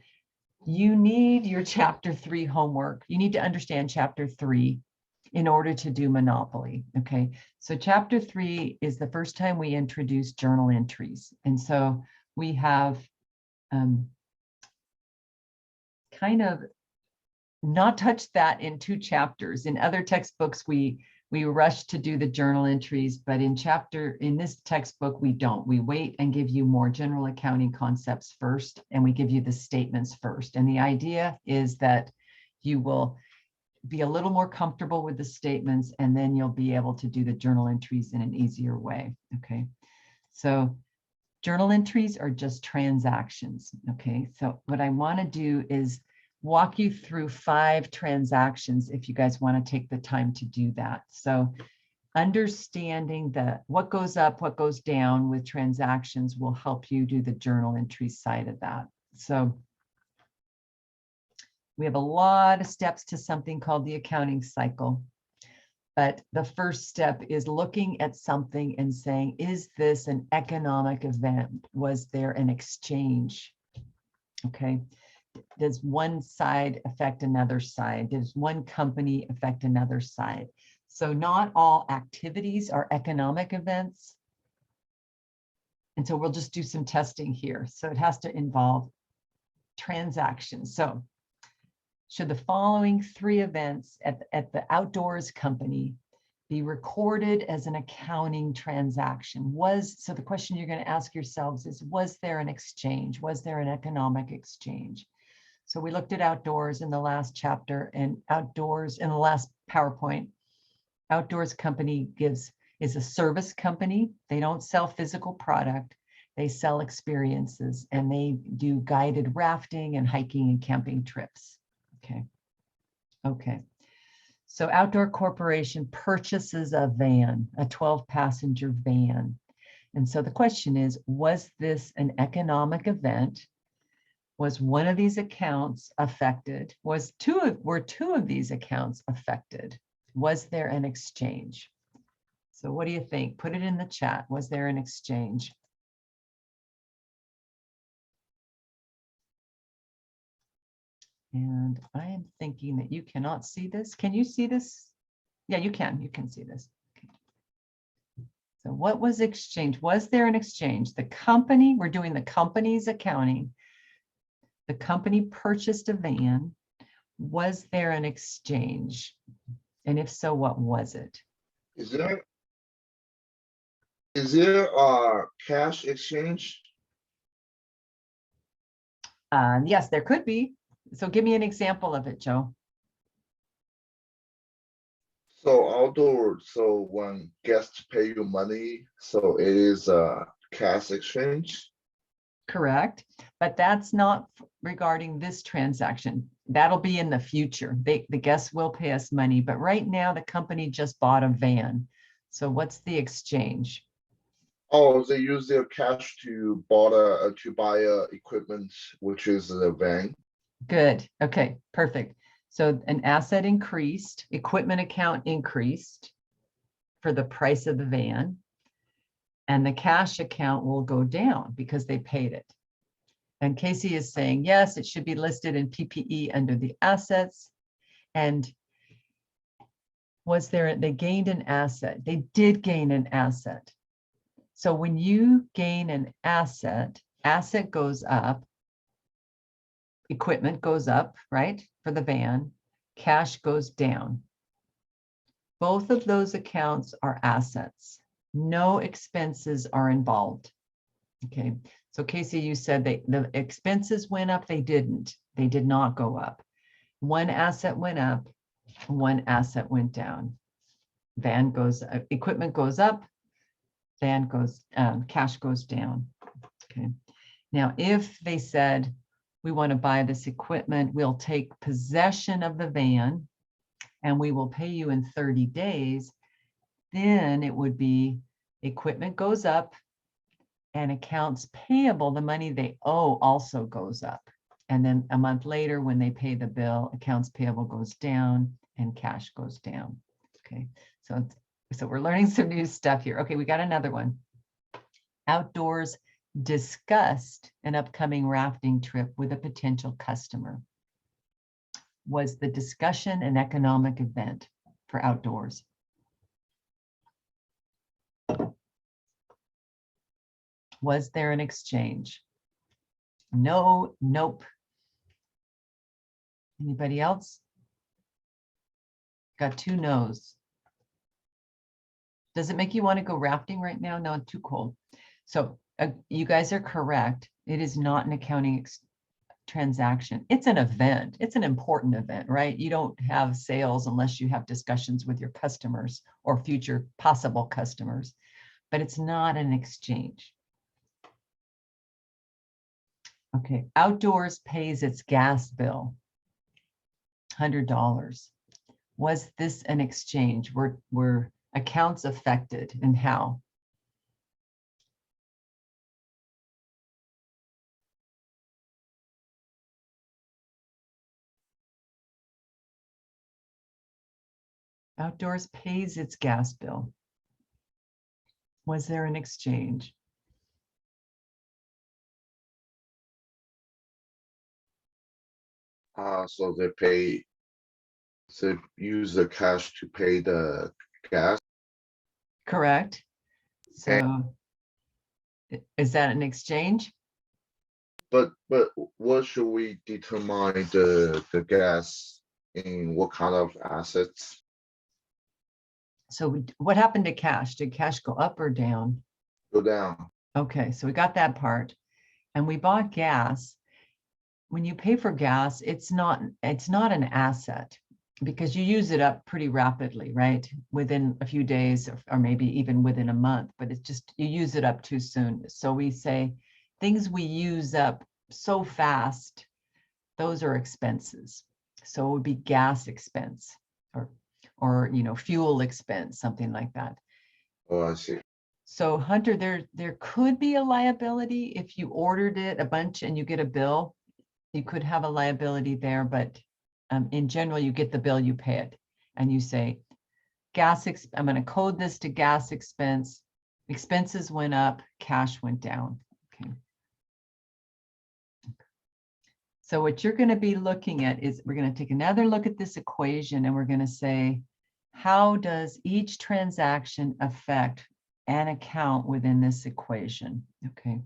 you need your chapter 3 homework. You need to understand chapter 3 in order to do Monopoly. Okay, so chapter 3 is the first time we introduce journal entries. And so we have kind of not touched that in 2 chapters. In other textbooks, we rush to do the journal entries, but in this textbook, we don't. We wait and give you more general accounting concepts first, and we give you the statements first. And the idea is that you will be a little more comfortable with the statements, and then you'll be able to do the journal entries in an easier way. Okay, so journal entries are just transactions. Okay, so what I want to do is walk you through 5 transactions if you guys want to take the time to do that. So understanding what goes up, what goes down with transactions will help you do the journal entry side of that. So we have a lot of steps to something called the accounting cycle. But the first step is looking at something and saying, is this an economic event? Was there an exchange? Okay. Does one side affect another side? Does one company affect another side? So not all activities are economic events. And so we'll just do some testing here. So it has to involve transactions. So should the following 3 events at the outdoors company be recorded as an accounting transaction? So the question you're going to ask yourselves is, was there an exchange? Was there an economic exchange? So we looked at outdoors in the last chapter, and outdoors in the last PowerPoint. Outdoors company is a service company. They don't sell physical product. They sell experiences, and they do guided rafting and hiking and camping trips. Okay. So Outdoor Corporation purchases a van, a 12-passenger van. And so the question is, was this an economic event? Was one of these accounts affected? Were 2 of these accounts affected? Was there an exchange? So what do you think? Put it in the chat. Was there an exchange? And I am thinking that you cannot see this. Can you see this? Yeah, you can. You can see this. Okay. So what was exchange? Was there an exchange? The company, we're doing the company's accounting. The company purchased a van. Was there an exchange? And if so, what was it? Is there a cash exchange? Yes, there could be. So give me an example of it, Joe. So outdoor, so when guests pay you money, so it is a cash exchange? Correct. But that's not regarding this transaction. That'll be in the future. The guests will pay us money, but right now the company just bought a van. So what's the exchange? Oh, they use their cash to buy equipment, which is the van. Good. Okay, perfect. So an asset increased, equipment account increased for the price of the van, and the cash account will go down because they paid it. And Casey is saying, yes, it should be listed in PPE under the assets. And they gained an asset. They did gain an asset. So when you gain an asset goes up, equipment goes up, right? For the van, cash goes down. Both of those accounts are assets. No expenses are involved. Okay, so Casey, you said the expenses went up. They didn't. They did not go up. One asset went up, one asset went down. Equipment goes up, cash goes down. Okay. Now, if they said, we want to buy this equipment, we'll take possession of the van and we will pay you in 30 days, then it would be equipment goes up and accounts payable, the money they owe also goes up. And then a month later, when they pay the bill, accounts payable goes down and cash goes down. Okay, so we're learning some new stuff here. Okay, we got another one. Outdoors discussed an upcoming rafting trip with a potential customer. Was the discussion an economic event for outdoors? Was there an exchange? No, nope. Anybody else? Got 2 no's. Does it make you want to go rafting right now? No, it's too cold. So you guys are correct. It is not an accounting transaction. It's an event. It's an important event, right? You don't have sales unless you have discussions with your customers or future possible customers, but it's not an exchange. Okay, outdoors pays its gas bill, $100. Was this an exchange? Were accounts affected, and how? Outdoors pays its gas bill. Was there an exchange? So they use the cash to pay the gas. Correct. So is that an exchange? But what should we determine the gas in what kind of assets? So what happened to cash? Did cash go up or down? Go down. Okay, so we got that part. And we bought gas. When you pay for gas, it's not an asset because you use it up pretty rapidly, right? Within a few days or maybe even within a month, but it's just you use it up too soon. So we say things we use up so fast, those are expenses. So it would be gas expense or fuel expense, something like that. Oh, I see. So Hunter, there could be a liability if you ordered it a bunch and you get a bill. You could have a liability there, but in general, you get the bill, you pay it, and you say, I'm going to code this to gas expense. Expenses went up, cash went down. Okay. So what you're going to be looking at is we're going to take another look at this equation, and we're going to say, how does each transaction affect an account within this equation? Okay.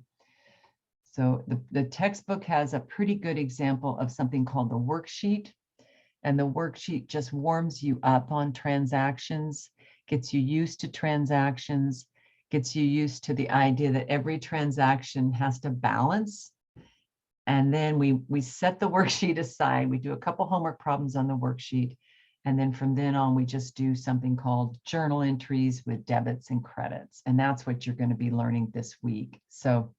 So the textbook has a pretty good example of something called the worksheet. And the worksheet just warms you up on transactions, gets you used to transactions, gets you used to the idea that every transaction has to balance. And then we set the worksheet aside. We do a couple homework problems on the worksheet. And then from then on, we just do something called journal entries with debits and credits. And that's what you're going to be learning this week. So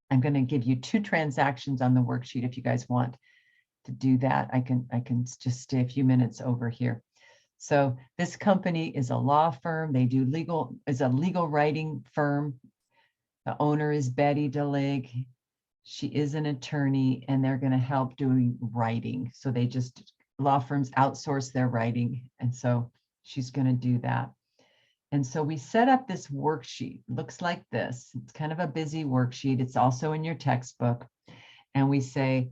I'm going to give you 2 transactions on the worksheet if you guys want to do that. I can just stay a few minutes over here. So this company is a law firm. They do is a legal writing firm. The owner is Betty DeLig. She is an attorney, and they're going to help doing writing. So law firms outsource their writing. And so she's going to do that. And so we set up this worksheet. Looks like this. It's kind of a busy worksheet. It's also in your textbook. And we say,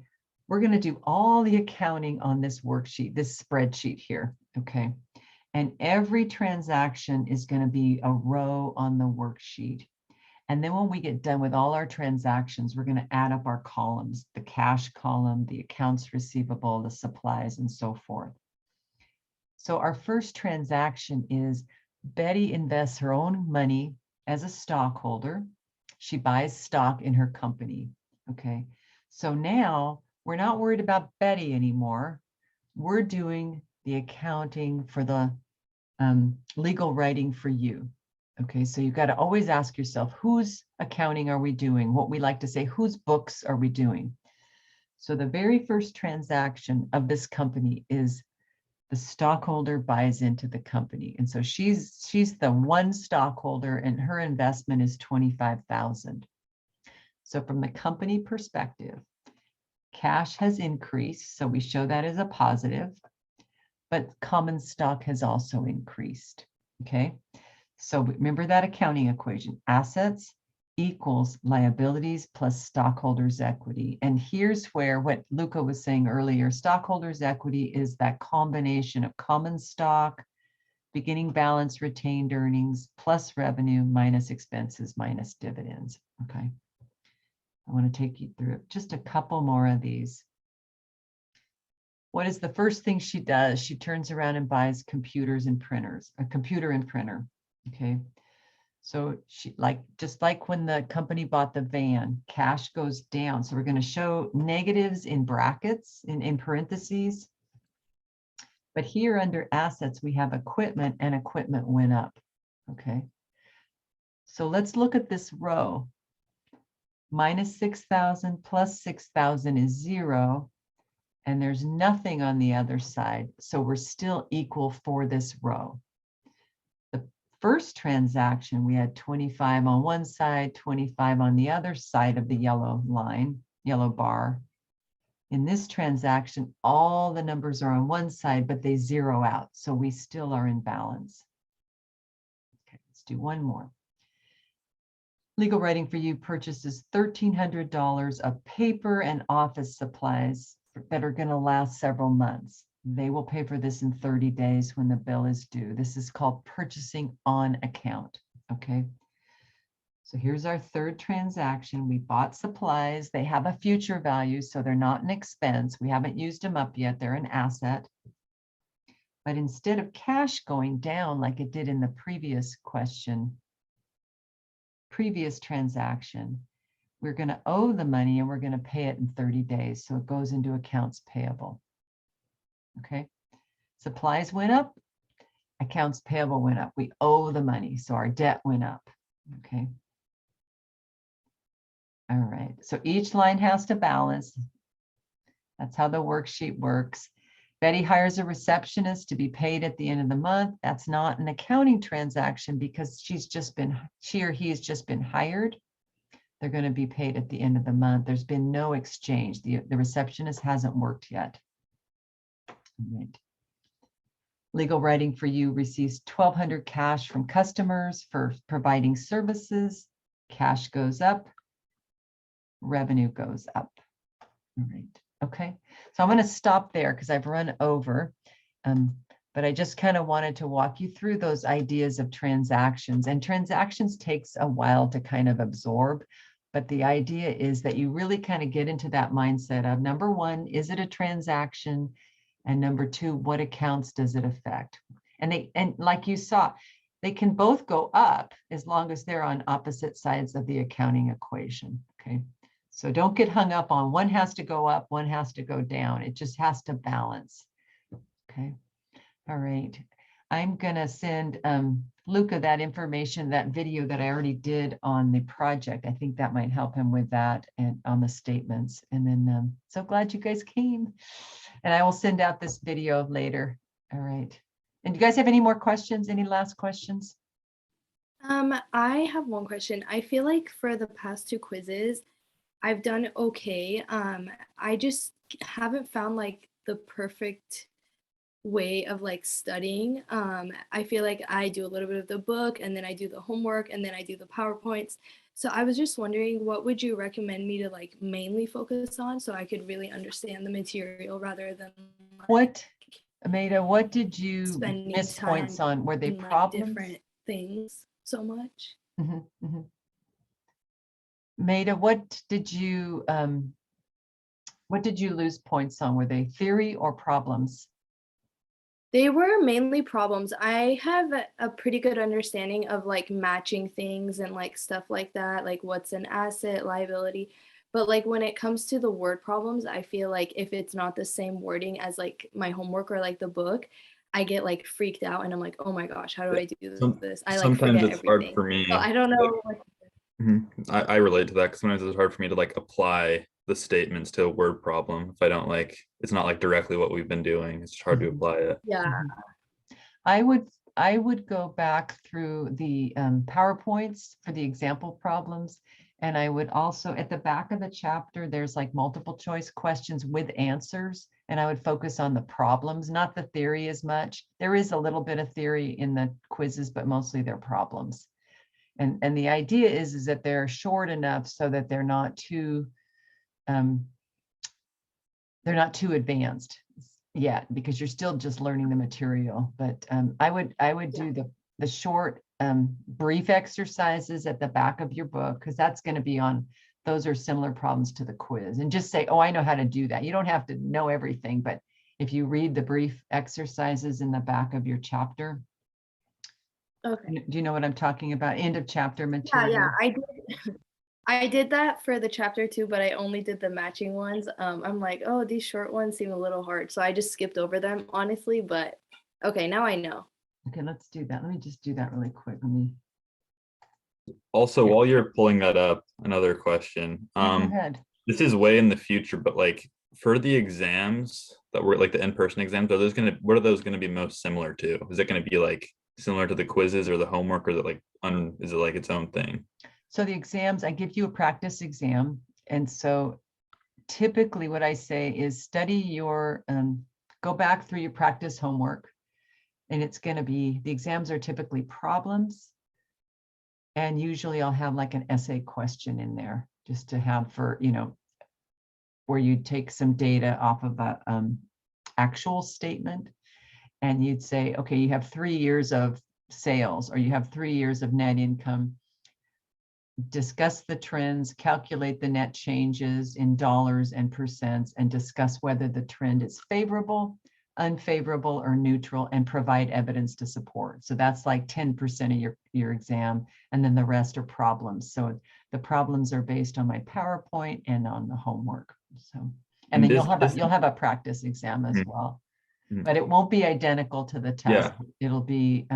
we're going to do all the accounting on this worksheet, this spreadsheet here, okay? And every transaction is going to be a row on the worksheet. And then when we get done with all our transactions, we're going to add up our columns, the cash column, the accounts receivable, the supplies, and so forth. So our first transaction is Betty invests her own money as a stockholder. She buys stock in her company, okay? So now we're not worried about Betty anymore. We're doing the accounting for the legal writing for you. Okay, so you've got to always ask yourself, whose accounting are we doing? What we like to say, whose books are we doing? So the very first transaction of this company is the stockholder buys into the company. And so she's the one stockholder and her investment is $25,000. So from the company perspective, cash has increased. So we show that as a positive, but common stock has also increased. Okay. So remember that accounting equation, assets equals liabilities plus stockholders' equity. And here's where what Luca was saying earlier, stockholders' equity is that combination of common stock beginning balance, retained earnings, plus revenue, minus expenses, minus dividends. Okay. I want to take you through just a couple more of these. What is the first thing she does? She turns around and buys computers and printers, a computer and printer. Okay. So she just like when the company bought the van, cash goes down. So we're going to show negatives in brackets, in parentheses. But here under assets, we have equipment, and equipment went up. Okay. So let's look at this row. Minus 6,000 plus 6,000 is 0. And there's nothing on the other side. So we're still equal for this row. The first transaction, we had 25 on one side, 25 on the other side of the yellow line, yellow bar. In this transaction, all the numbers are on one side, but they zero out. So we still are in balance. Okay, let's do one more. Legal Writing for You purchases $1,300 of paper and office supplies that are going to last several months. They will pay for this in 30 days when the bill is due. This is called purchasing on account. Okay. So here's our third transaction. We bought supplies. They have a future value, so they're not an expense. We haven't used them up yet. They're an asset. But instead of cash going down like it did in the previous question, previous transaction, we're going to owe the money and we're going to pay it in 30 days. So it goes into accounts payable. Okay. Supplies went up. Accounts payable went up. We owe the money. So our debt went up. Okay. All right. So each line has to balance. That's how the worksheet works. Betty hires a receptionist to be paid at the end of the month. That's not an accounting transaction because she or he has just been hired. They're going to be paid at the end of the month. There's been no exchange. The receptionist hasn't worked yet. All right. Legal Writing for You receives $1,200 cash from customers for providing services. Cash goes up. Revenue goes up. All right. Okay. So I'm going to stop there because I've run over. But I just kind of wanted to walk you through those ideas of transactions. And transactions takes a while to kind of absorb. But the idea is that you really kind of get into that mindset of, number one, is it a transaction? And number two, what accounts does it affect? And like you saw, they can both go up as long as they're on opposite sides of the accounting equation. Okay. So don't get hung up on one has to go up, one has to go down. It just has to balance. Okay. All right. I'm going to send Luca that information, that video that I already did on the project. I think that might help him with that and on the statements. And then so glad you guys came. And I will send out this video later. All right. And do you guys have any more questions? Any last questions? I have one question. I feel like for the past 2 quizzes, I've done okay. I just haven't found like the perfect way of like studying. I feel like I do a little bit of the book and then I do the homework and then I do the PowerPoints. So I was just wondering, what would you recommend me to like mainly focus on so I could really understand the material rather than like, What, Ameda, what did you spending miss time points on? Were they in, like, problems? different things so much? Maida, what did you lose points on? Were they theory or problems? They were mainly problems. I have a pretty good understanding of like matching things and like stuff like that, like what's an asset, liability. But like when it comes to the word problems, I feel like if it's not the same wording as like my homework or like the book, I get like freaked out and I'm like, oh my gosh, how do I do this? I like Sometimes forget it's hard everything. for me. So I don't know. I relate to that because sometimes it's hard for me to like apply the statements to a word problem if I don't like, it's not like directly what we've been doing. It's just hard to apply it. Yeah. I would go back through the PowerPoints for the example problems. And I would also, at the back of the chapter, there's like multiple choice questions with answers. And I would focus on the problems, not the theory as much. There is a little bit of theory in the quizzes, but mostly they're problems. And the idea is that they're short enough so that they're not too advanced. yet because you're still just learning the material. But I would do the short brief exercises at the back of your book, because that's going to be on, those are similar problems to the quiz, and just say, oh, I know how to do that. You don't have to know everything, but if you read the brief exercises in the back of your chapter, Okay. do you know what I'm talking about? End of chapter Yeah, material. I did that for the chapter 2, but I only did the matching ones. I'm like, oh, these short ones seem a little hard, so I just skipped over them, honestly. But okay, now I know. Okay, let's do that. Let me just do that really quick. Let me Also, while you're pulling that up, another question. go ahead. This is way in the future, but like for the exams that were like the in-person exams, what are those gonna be most similar to? Is it gonna be like similar to the quizzes or the homework, or is it like is it like its own thing? So the exams, I give you a practice exam. And so typically what I say is study your, go back through your practice homework. And it's going to be, the exams are typically problems. And usually I'll have like an essay question in there just to have for, where you take some data off of a actual statement. And you'd say, okay, you have 3 years of sales, or you have 3 years of net income. Discuss the trends, calculate the net changes in dollars and percents, and discuss whether the trend is favorable, unfavorable, or neutral, and provide evidence to support. So that's like 10% of your exam. And then the rest are problems. So the problems are based on my PowerPoint and on the homework. So, and then you'll have a practice exam as well. But it won't be identical to the test. It'll be,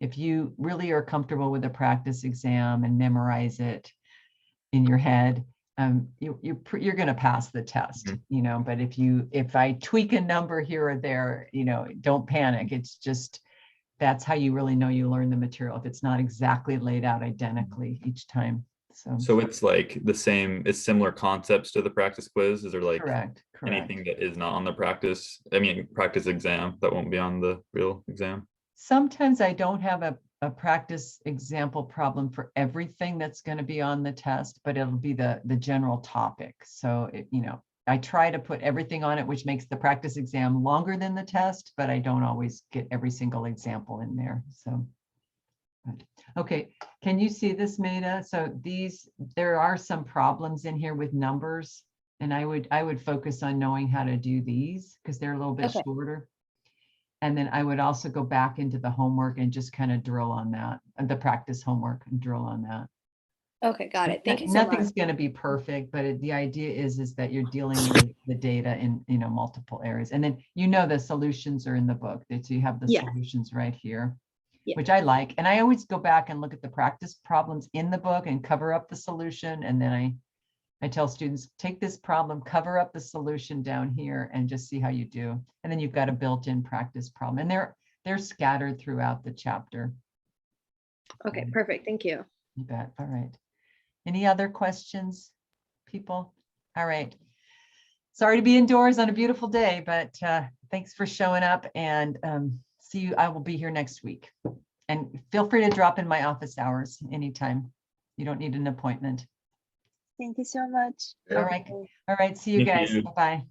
if you really are comfortable with a practice exam and memorize it in your head, you're going to pass the test, but if I tweak a number here or there, don't panic. It's just, that's how you really know you learn the material, if it's not exactly laid out identically each time. So it's like it's similar concepts to the practice quiz. Is there like correct. anything that is not on the practice exam that won't be on the real exam? Sometimes I don't have a practice example problem for everything that's going to be on the test, but it'll be the general topic. So, I try to put everything on it, which makes the practice exam longer than the test, but I don't always get every single example in there. So, okay, can you see this, Maida? So there are some problems in here with numbers, and I would focus on knowing how to do these because they're a little bit shorter. And then I would also go back into the homework and just kind of drill on that, the practice homework, and drill on that. Okay, got it. Thank you so much. Nothing's going to be perfect, but the idea is that you're dealing with the data in multiple areas. And then the solutions are in the book. So you have the solutions right here, which I like. And I always go back and look at the practice problems in the book and cover up the solution. And then I tell students, take this problem, cover up the solution down here, and just see how you do. And then you've got a built-in practice problem, and they're scattered throughout the chapter. Okay, perfect. Thank you. You bet. All right. Any other questions, people? All right. Sorry to be indoors on a beautiful day, but thanks for showing up, and see you. I will be here next week. And feel free to drop in my office hours anytime. You don't need an appointment. Thank you so much. All right. All right. See you guys. Bye-bye.